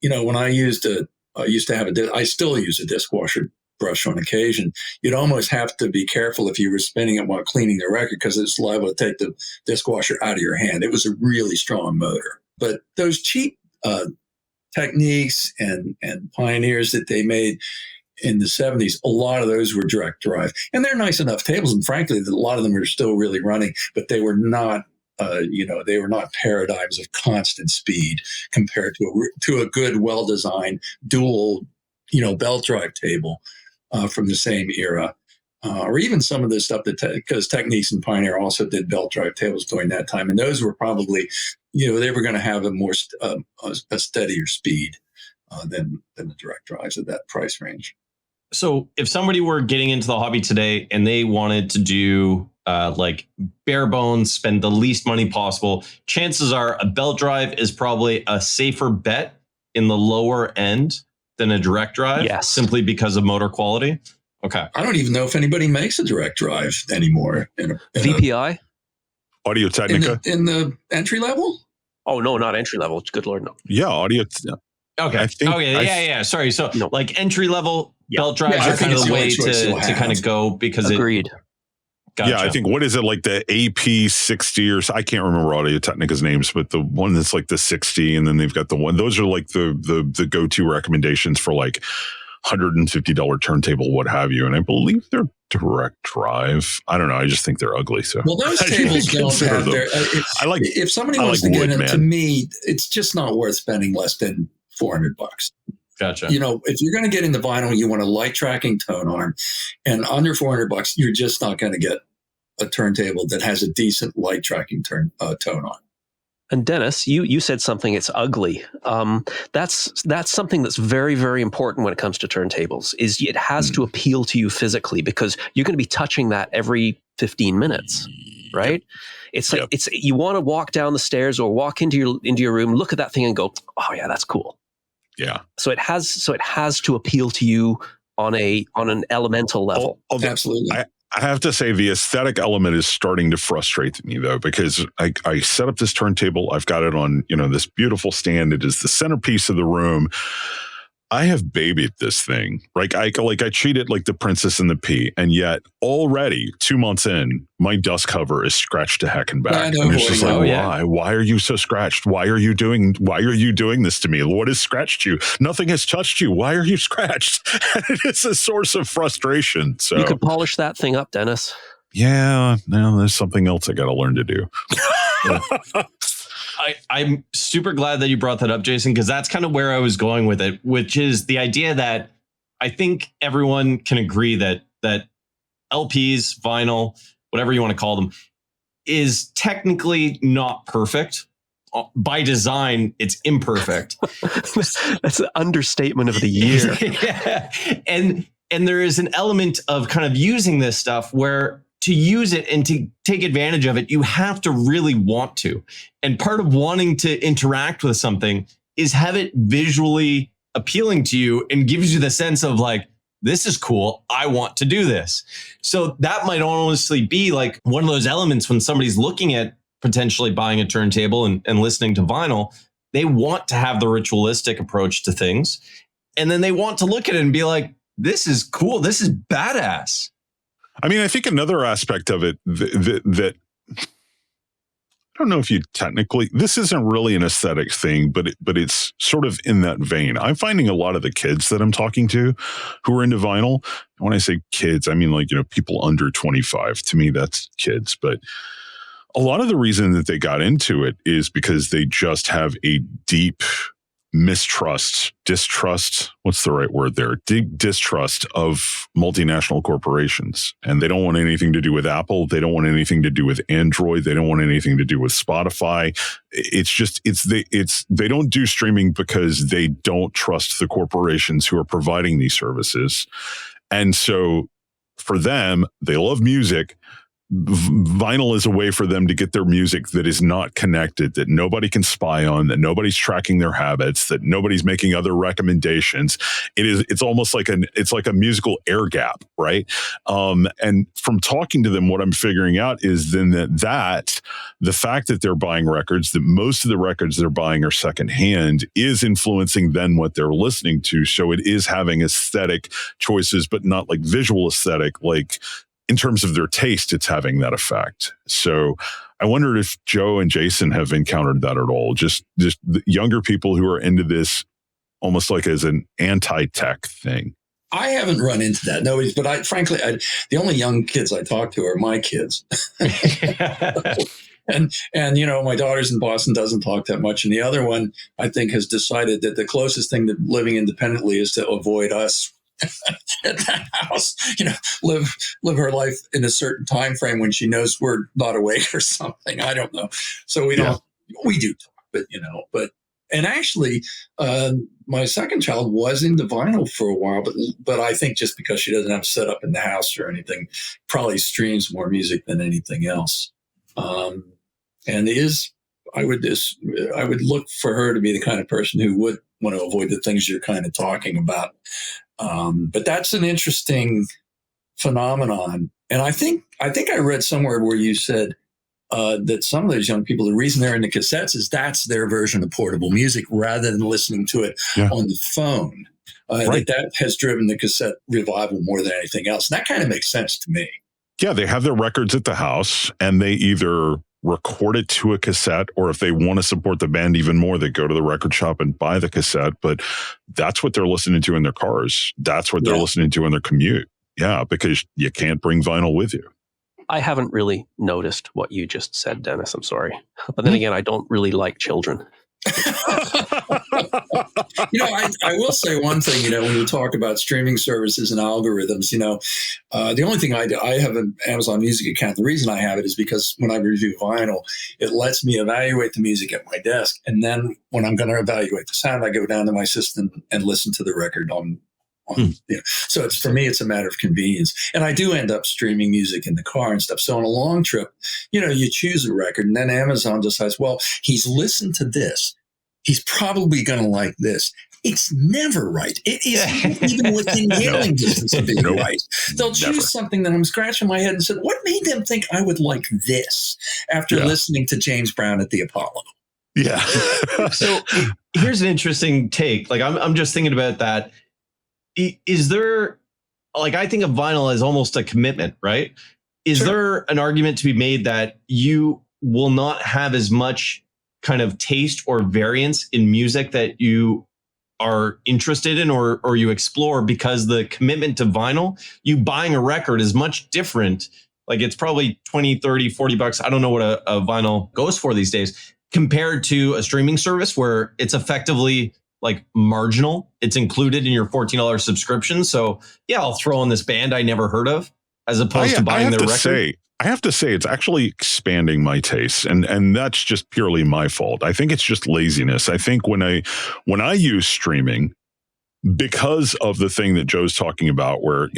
S4: when I used I still use a disc washer brush on occasion. You'd almost have to be careful if you were spinning it while cleaning the record, because it's liable to take the disc washer out of your hand. It was a really strong motor. But those cheap techniques and pioneers that they made in the 70s, a lot of those were direct drive. And they're nice enough tables. And frankly, a lot of them are still really running, but they were not they were not paradigms of constant speed compared to a good, well-designed dual, belt drive table from the same era, or even some of the stuff because Techniques and Pioneer also did belt drive tables during that time, and those were probably, they were going to have a more a steadier speed than the direct drives at that price range.
S2: So if somebody were getting into the hobby today and they wanted to do like bare bones, spend the least money possible, chances are a belt drive is probably a safer bet in the lower end than a direct drive. Yes. Simply because of motor quality. Okay.
S4: I don't even know if anybody makes a direct drive anymore.
S3: VPI?
S1: Audio Technica?
S4: In the entry level?
S3: Oh, no, not entry level. Good Lord, no.
S1: Yeah, Audio.
S2: Okay. Yeah. Sorry. So like entry level belt drives are kind of the way to kind of go because
S3: Agreed.
S2: Gotcha.
S1: Yeah, I think, what is it, like the AP60 or so? I can't remember Audio Technica's names, but the one that's like the 60, and then they've got the one. Those are like the go-to recommendations for like $150 turntable, what have you. And I believe they're direct drive. I don't know. I just think they're ugly. So
S4: well, those tables don't have their. If somebody wants to get into, to me, it's just not worth spending less than $400.
S2: Gotcha.
S4: If you're going to get into vinyl, you want a light tracking tone arm, and under $400, you're just not going to get a turntable that has a decent light tracking tone arm.
S3: And Dennis, you said something. It's ugly. That's something that's very, very important when it comes to turntables. Is it has to appeal to you physically, because you're going to be touching that every 15 minutes, right? Yep. It's like you want to walk down the stairs or walk into your room, look at that thing, and go, "Oh yeah, that's cool."
S1: Yeah.
S3: So it has to appeal to you on an elemental level.
S4: Absolutely.
S1: I have to say the aesthetic element is starting to frustrate me, though, because I set up this turntable. I've got it on, this beautiful stand. It is the centerpiece of the room. I have babied this thing. I treat it like the Princess and the Pea, and yet already 2 months in, my dust cover is scratched to heck and back. And it's just why? Yeah. Why are you so scratched? Why are you doing this to me? What has scratched you? Nothing has touched you. Why are you scratched? And it is a source of frustration. So
S3: you could polish that thing up, Dennis.
S1: Yeah, no, there's something else I got to learn to do.
S2: I'm super glad that you brought that up, Jason, because that's kind of where I was going with it, which is the idea that I think everyone can agree that LPs, vinyl, whatever you want to call them, is technically not perfect. By design, it's imperfect.
S3: That's an understatement of the year.
S2: Yeah. And there is an element of kind of using this stuff where to use it and to take advantage of it, you have to really want to. And part of wanting to interact with something is have it visually appealing to you and gives you the sense of like, this is cool. I want to do this. So that might honestly be like one of those elements when somebody's looking at potentially buying a turntable and listening to vinyl, they want to have the ritualistic approach to things. And then they want to look at it and be like, this is cool. This is badass.
S1: I mean, I think another aspect of it that I don't know if you technically, this isn't really an aesthetic thing, but it's sort of in that vein. I'm finding a lot of the kids that I'm talking to who are into vinyl. When I say kids, I mean like, people under 25. To me, that's kids. But a lot of the reason that they got into it is because they just have a deep distrust, what's the right word there? Deep distrust of multinational corporations. And they don't want anything to do with Apple. They don't want anything to do with Android. They don't want anything to do with Spotify. They don't do streaming because they don't trust the corporations who are providing these services. And so for them, they love music. Vinyl is a way for them to get their music that is not connected, that nobody can spy on, that nobody's tracking their habits, that nobody's making other recommendations. It's almost like a musical air gap, right? And from talking to them, what I'm figuring out is then that the fact that they're buying records, that most of the records they're buying are secondhand, is influencing then what they're listening to. So it is having aesthetic choices, but not like visual aesthetic, like in terms of their taste, it's having that effect. So I wondered if Joe and Jason have encountered that at all. Just the younger people who are into this almost like as an anti-tech thing.
S4: I haven't run into that. Nobody's, but the only young kids I talk to are my kids. And my daughter's in Boston, doesn't talk that much. And the other one, I think, has decided that the closest thing to living independently is to avoid us at that house, live her life in a certain time frame when she knows we're not awake or something. I don't know. So we do talk, and actually, my second child was into vinyl for a while, but I think just because she doesn't have set up in the house or anything, probably streams more music than anything else. And I would look for her to be the kind of person who would want to avoid the things you're kind of talking about. But that's an interesting phenomenon. And I think I read somewhere where you said that some of those young people, the reason they're into cassettes is that's their version of portable music rather than listening to it on the phone. Right. That has driven the cassette revival more than anything else. And that kind of makes sense to me.
S1: Yeah, they have their records at the house and they either record it to a cassette, or if they want to support the band even more, they go to the record shop and buy the cassette. But that's what they're listening to in their cars. That's what they're listening to in their commute. Yeah, because you can't bring vinyl with you.
S3: I haven't really noticed what you just said, Dennis. I'm sorry. But then again, I don't really like children.
S4: I will say one thing, when we talk about streaming services and algorithms, the only thing I do, I have an Amazon Music account. The reason I have it is because when I review vinyl, it lets me evaluate the music at my desk. And then when I'm going to evaluate the sound, I go down to my system and listen to the record on So for me, it's a matter of convenience. And I do end up streaming music in the car and stuff. So on a long trip, you choose a record and then Amazon decides, well, he's listened to this. He's probably going to like this. It's never right. It is even within hailing distance of being right. They'll choose something that I'm scratching my head and said, what made them think I would like this after listening to James Brown at the Apollo?
S1: Yeah.
S2: So here's an interesting take. Like I'm just thinking about that. Is there, I think of vinyl as almost a commitment, right? Is there an argument to be made that you will not have as much kind of taste or variance in music that you are interested in or you explore because the commitment to vinyl, you buying a record is much different. Like it's probably 20, 30, 40 bucks. I don't know what a vinyl goes for these days compared to a streaming service where it's effectively like marginal. It's included in your $14 subscription. So yeah, I'll throw on this band I never heard of as opposed to buying their record.
S1: I have to say it's actually expanding my tastes, and that's just purely my fault. I think it's just laziness. I think when I use streaming, because of the thing that Joe's talking about, where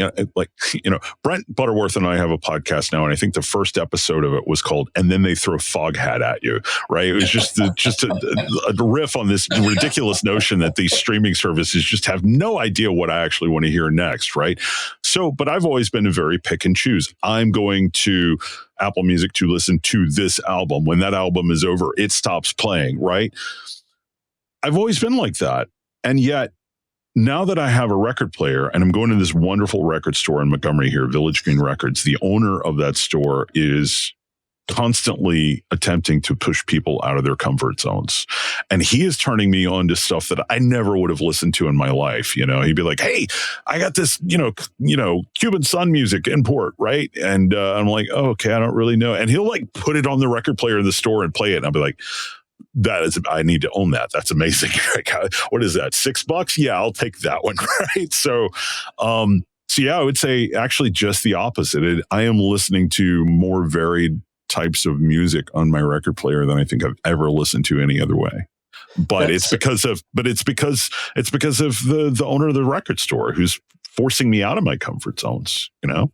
S1: Brent Butterworth and I have a podcast now, and I think the first episode of it was called "And Then They Throw Foghat at You." Right? It was just a riff on this ridiculous notion that these streaming services just have no idea what I actually want to hear next. Right? So, but I've always been a very pick and choose. I'm going to Apple Music to listen to this album. When that album is over, it stops playing. Right? I've always been like that, and yet, now that I have a record player and I'm going to this wonderful record store in Montgomery here, Village Green Records, the owner of that store is constantly attempting to push people out of their comfort zones. And he is turning me on to stuff that I never would have listened to in my life. You know, he'd be like, hey, I got this, Cuban Sun music import, right? And I'm like, oh, okay, I don't really know. And he'll like put it on the record player in the store and play it. And I'll be like, I need to own that. That's amazing. What is that? $6? Yeah, I'll take that one. Right. So yeah, I would say actually just the opposite. I am listening to more varied types of music on my record player than I think I've ever listened to any other way. But it's because of the owner of the record store who's forcing me out of my comfort zones, you know?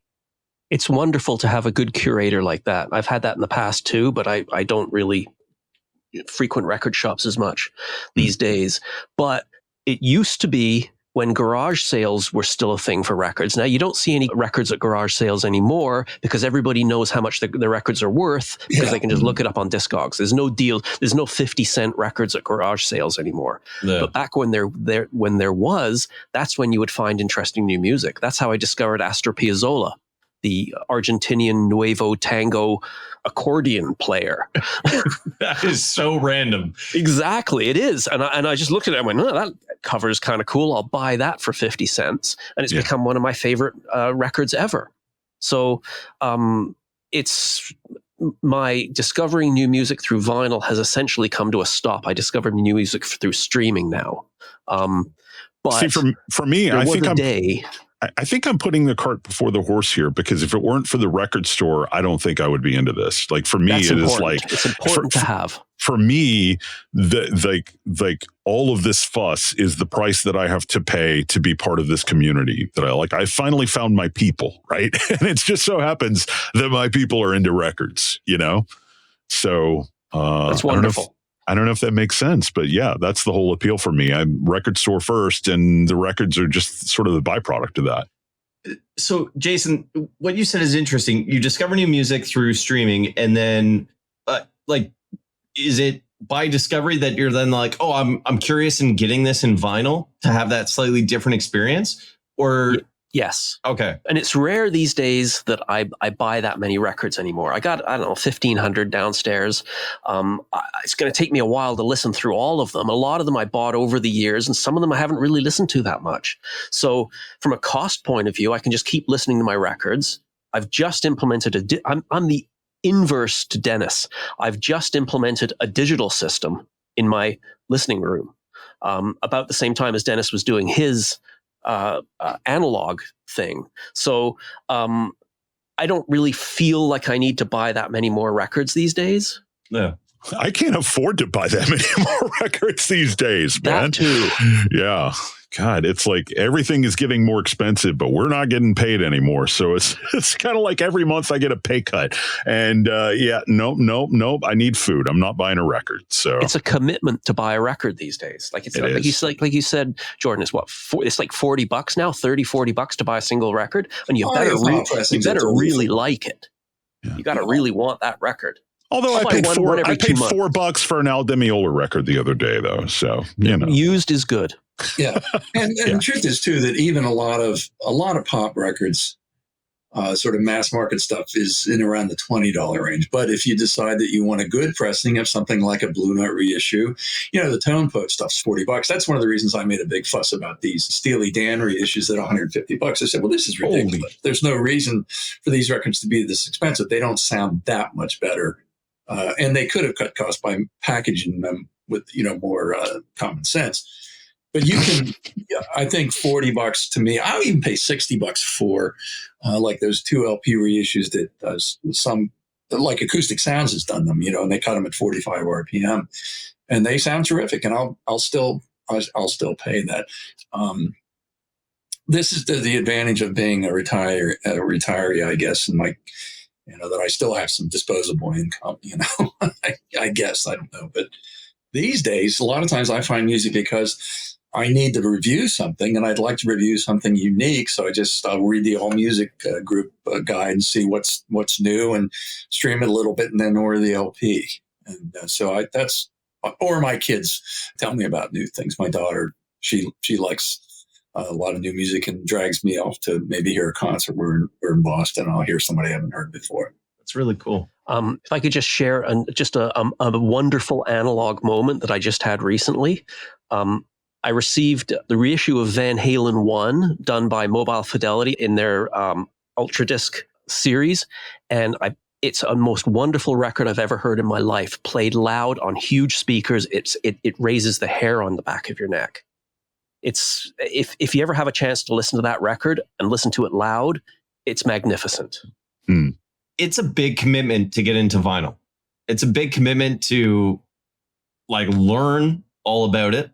S3: It's wonderful to have a good curator like that. I've had that in the past too, but I don't really frequent record shops as much these days. But it used to be when garage sales were still a thing for records. Now, you don't see any records at garage sales anymore because everybody knows how much the records are worth because they can just look it up on Discogs. There's no deal. There's no 50-cent records at garage sales anymore. No. But back when there was, that's when you would find interesting new music. That's how I discovered Astor Piazzolla, the Argentinian Nuevo Tango accordion player.
S2: That is so random.
S3: Exactly, it is. And I just looked at it and went, oh, that cover is kind of cool. I'll buy that for 50 cents. And it's become one of my favorite records ever. So it's my discovering new music through vinyl has essentially come to a stop. I discovered new music through streaming now. But
S1: see, for me, I think I'm putting the cart before the horse here, because if it weren't for the record store, I don't think I would be into this. Like for me, it's
S3: important to have.
S1: For me, like all of this fuss is the price that I have to pay to be part of this community that I like. I finally found my people, right? And it just so happens that my people are into records, you know? So
S3: that's wonderful.
S1: I don't know if that makes sense, but yeah, that's the whole appeal for me. I'm record store first, and the records are just sort of the byproduct of that.
S2: So, Jason, what you said is interesting. You discover new music through streaming, and then, is it by discovery that you're then like, oh, I'm curious in getting this in vinyl to have that slightly different experience? Or
S3: yes.
S2: Okay.
S3: And it's rare these days that I buy that many records anymore. I got, 1,500 downstairs. It's going to take me a while to listen through all of them. A lot of them I bought over the years, and some of them I haven't really listened to that much. So from a cost point of view, I can just keep listening to my records. I've just implemented I'm the inverse to Dennis. I've just implemented a digital system in my listening room about the same time as Dennis was doing his analog thing. So I don't really feel like I need to buy that many more records these days.
S2: Yeah.
S1: I can't afford to buy that many more records these days, man.
S3: That too.
S1: Yeah. God, it's like everything is getting more expensive, but we're not getting paid anymore. So it's kind of like every month I get a pay cut. And nope. I need food. I'm not buying a record. So
S3: it's a commitment to buy a record these days. Like like you said, Jorden, is it's like $40 now, $30-$40 to buy a single record, and you better really like it. Yeah. You got to really want that record.
S1: Although I paid $4 for an Al Di Meola record the other day, though. So
S3: used is good.
S4: Yeah, and the truth is too that even a lot of pop records, sort of mass market stuff, is in around the $20 range. But if you decide that you want a good pressing of something like a Blue Note reissue, the Tone Poet stuff's $40. That's one of the reasons I made a big fuss about these Steely Dan reissues at $150. I said, well, this is ridiculous. There's no reason for these records to be this expensive. They don't sound that much better. And they could have cut costs by packaging them with, more common sense. But you can, I think $40 to me, I'll even pay $60 for like those 2 LP reissues that some, like Acoustic Sounds has done them, and they cut them at 45 RPM, and they sound terrific. And I'll still pay that. This is the advantage of being a retiree, I guess, and that I still have some disposable income, I guess, I don't know. But these days, a lot of times I find music because I need to review something, and I'd like to review something unique. So I'll read the All Music group guide and see what's new, and stream it a little bit, and then order the LP. And or my kids tell me about new things. My daughter, she likes a lot of new music and drags me off to maybe hear a concert. We're in Boston. I'll hear somebody I haven't heard before.
S2: That's really cool.
S3: If I could just share a wonderful analog moment that I just had recently. I received the reissue of Van Halen 1 done by Mobile Fidelity in their Ultra Disc series. And it's a most wonderful record I've ever heard in my life. Played loud on huge speakers. It raises the hair on the back of your neck. It's if you ever have a chance to listen to that record and listen to it loud, it's magnificent.
S2: It's a big commitment to get into vinyl. It's a big commitment to learn all about it,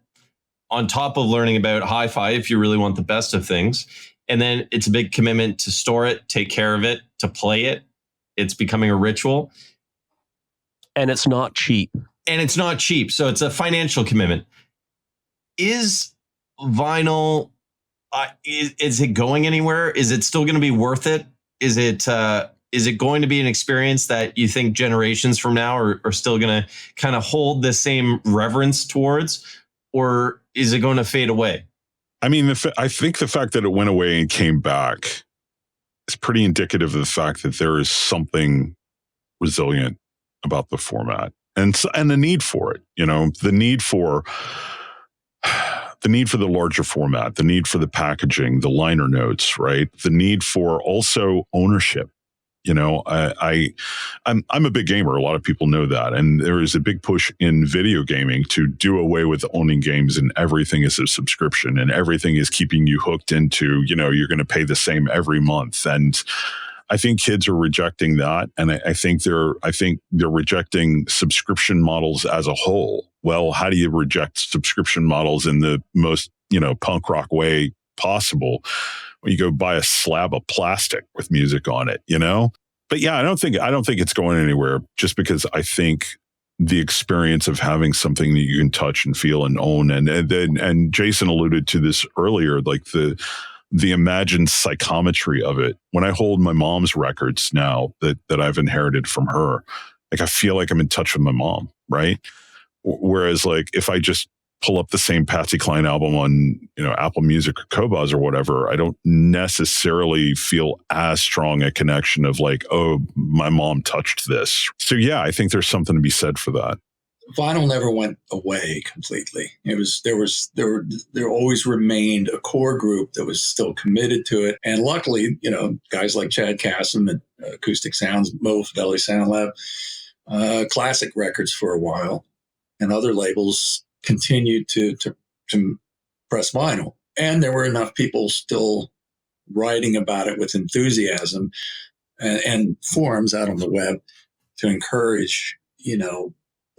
S2: on top of learning about hi-fi if you really want the best of things. And then it's a big commitment to store it, take care of it, to play it. It's becoming a ritual.
S3: And it's not cheap.
S2: So it's a financial commitment. Is vinyl, is it going anywhere? Is it still going to be worth it? Is it going to be an experience that you think generations from now are still going to kind of hold the same reverence towards? Or is it going to fade away?
S1: I mean, I think the fact that it went away and came back is pretty indicative of the fact that there is something resilient about the format and the need for it. The need for the larger format, the need for the packaging, the liner notes, right? The need for also ownership. I'm a big gamer. A lot of people know that. And there is a big push in video gaming to do away with owning games, and everything is a subscription and everything is keeping you hooked into, you're going to pay the same every month. And I think kids are rejecting that. And I think they're rejecting subscription models as a whole. Well, how do you reject subscription models in the most, punk rock way possible? You go buy a slab of plastic with music on it, But yeah, I don't think it's going anywhere, just because I think the experience of having something that you can touch and feel and own, and Jason alluded to this earlier, like the imagined psychometry of it. When I hold my mom's records now that I've inherited from her, I feel like I'm in touch with my mom, right? Whereas if I just pull up the same Patsy Cline album on, Apple Music or Qobuz or whatever, I don't necessarily feel as strong a connection of oh, my mom touched this. So yeah, I think there's something to be said for that.
S4: Vinyl never went away completely. There always remained a core group that was still committed to it. And luckily, guys like Chad Kassem at Acoustic Sounds, Mo Fidelity Sound Lab, Classic Records for a while, and other labels continued to press vinyl. And there were enough people still writing about it with enthusiasm and forums out on the web to encourage,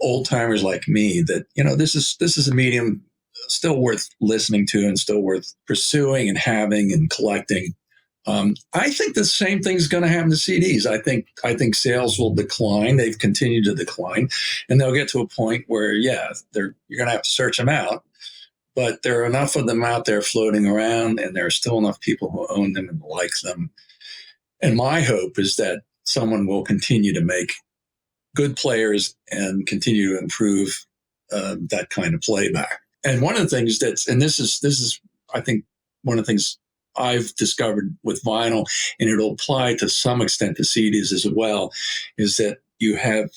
S4: old timers like me that, this is a medium still worth listening to and still worth pursuing and having and collecting. I think the same thing's going to happen to CDs. I think sales will decline. They've continued to decline, and they'll get to a point where, you're going to have to search them out. But there are enough of them out there floating around, and there are still enough people who own them and like them. And my hope is that someone will continue to make good players and continue to improve that kind of playback. And one of the things this is I think one of the things I've discovered with vinyl, and it'll apply to some extent to CDs as well, is that you have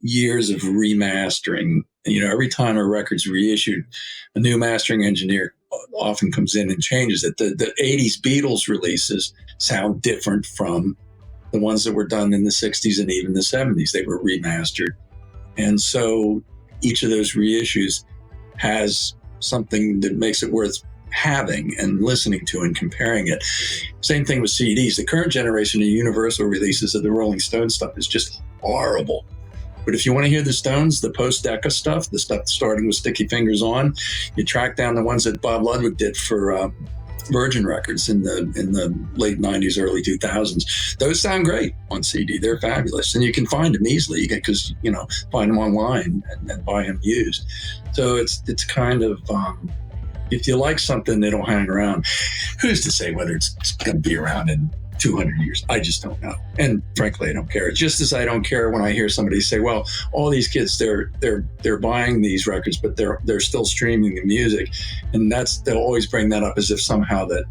S4: years of remastering. Every time a record's reissued, a new mastering engineer often comes in and changes it. The 80s Beatles releases sound different from the ones that were done in the 60s and even the 70s. They were remastered. And so each of those reissues has something that makes it worth having and listening to and comparing it. Same thing with CDs. The current generation of Universal releases of the Rolling Stones stuff is just horrible. But if you want to hear the Stones, the post-Decca stuff, the stuff starting with Sticky Fingers on, you track down the ones that Bob Ludwig did for Virgin Records in the late 90s, early 2000s. Those sound great on CD. They're fabulous. And you can find them easily because, find them online and buy them used. So it's kind of, if you like something, they don't hang around. Who's to say whether it's going to be around in 200 years? I just don't know. And frankly, I don't care. Just as I don't care when I hear somebody say, well, all these kids, they're buying these records, but they're still streaming the music. And they'll always bring that up as if somehow that,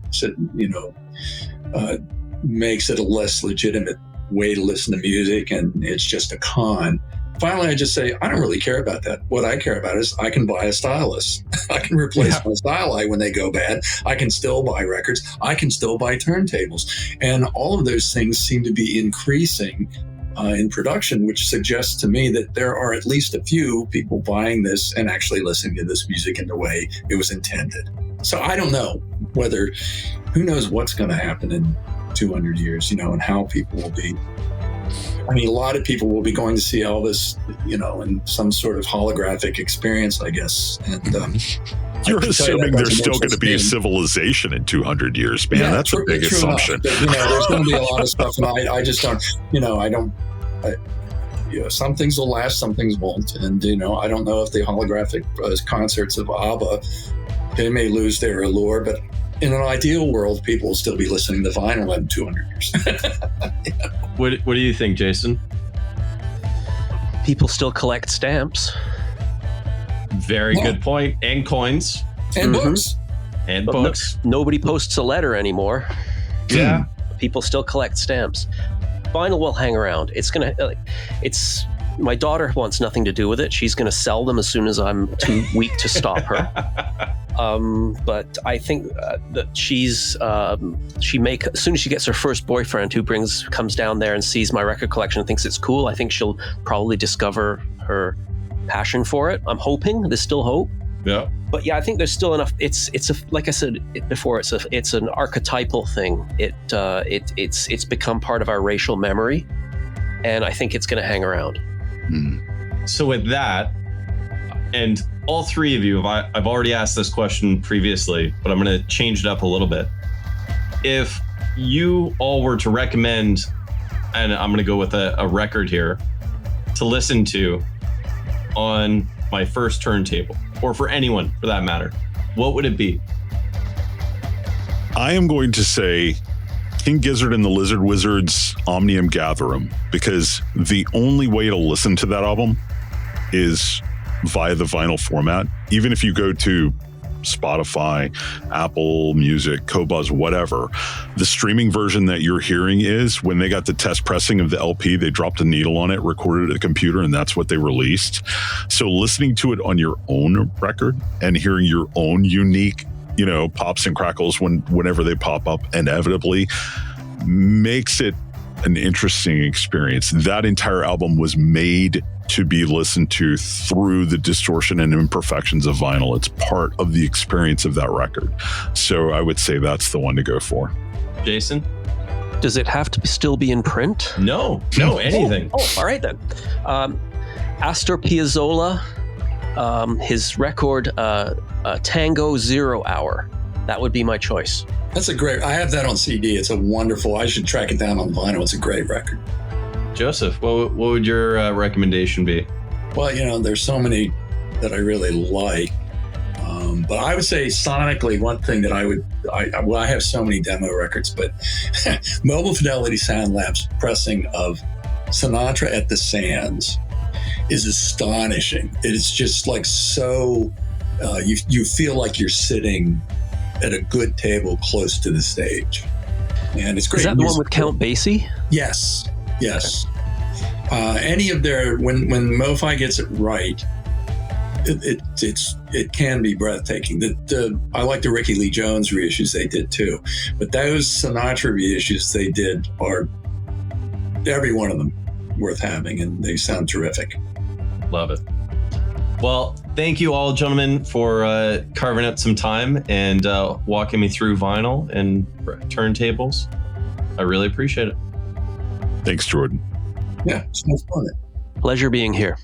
S4: makes it a less legitimate way to listen to music and it's just a con. Finally, I just say, I don't really care about that. What I care about is I can buy a stylus. I can replace my styli when they go bad. I can still buy records. I can still buy turntables. And all of those things seem to be increasing in production, which suggests to me that there are at least a few people buying this and actually listening to this music in the way it was intended. So I don't know who knows what's going to happen in 200 years, and how people will be. I mean, a lot of people will be going to see Elvis, in some sort of holographic experience, I guess. And
S1: you're assuming there's still going to be a civilization in 200 years, man. That's a big assumption.
S4: But, there's going to be a lot of stuff, and I just don't. Some things will last, some things won't, and I don't know if the holographic concerts of ABBA, they may lose their allure, but in an ideal world, people will still be listening to vinyl in 200 years.
S2: What do you think, Jason?
S3: People still collect stamps.
S2: Very good point. And coins.
S4: And books.
S2: And books.
S3: Nobody posts a letter anymore.
S2: Yeah.
S3: People still collect stamps. Vinyl will hang around. My daughter wants nothing to do with it. She's going to sell them as soon as I'm too weak to stop her. But I think that as soon as she gets her first boyfriend who comes down there and sees my record collection and thinks it's cool, I think she'll probably discover her passion for it. I'm hoping. There's still hope.
S2: Yeah.
S3: But yeah, I think there's still enough. It's like I said before. It's an archetypal thing. It's become part of our racial memory, and I think it's going to hang around.
S2: So with that, and all three of you, I've already asked this question previously, but I'm going to change it up a little bit. If you all were to recommend, and I'm going to go with a record here, to listen to on my first turntable, or for anyone for that matter, what would it be?
S1: I am going to say King Gizzard and the Lizard Wizard's Omnium Gatherum, because the only way to listen to that album is via the vinyl format. Even if you go to Spotify, Apple Music, Qobuz, whatever, the streaming version that you're hearing is when they got the test pressing of the LP, they dropped a needle on it, recorded it at a computer, and that's what they released. So listening to it on your own record and hearing your own unique, pops and crackles whenever they pop up inevitably makes it an interesting experience. That entire album was made to be listened to through the distortion and imperfections of vinyl. It's part of the experience of that record. So I would say that's the one to go for.
S2: Jason?
S3: Does it have to still be in print?
S2: No, anything.
S3: All right then. Astor Piazzolla, his record, Tango 0 Hour. That would be my choice.
S4: That's I have that on CD. It's a wonderful, I should track it down on vinyl. It's a great record.
S2: Joseph, what would your recommendation be?
S4: Well, there's so many that I really like. But I would say sonically, one thing that I have so many demo records, but Mobile Fidelity Sound Lab's pressing of Sinatra at the Sands is astonishing. It is just like so, you feel like you're sitting at a good table close to the stage. And it's great.
S3: Is that the one with Count Basie?
S4: Yes. Any of their, when MoFi gets it right, it can be breathtaking. I like the Ricky Lee Jones reissues they did too, but those Sinatra reissues they did are every one of them worth having, and they sound terrific.
S2: Love it. Well, thank you all, gentlemen, for carving out some time and walking me through vinyl and turntables. I really appreciate it.
S1: Thanks, Jorden.
S4: Yeah, it's nice fun.
S3: Pleasure being here.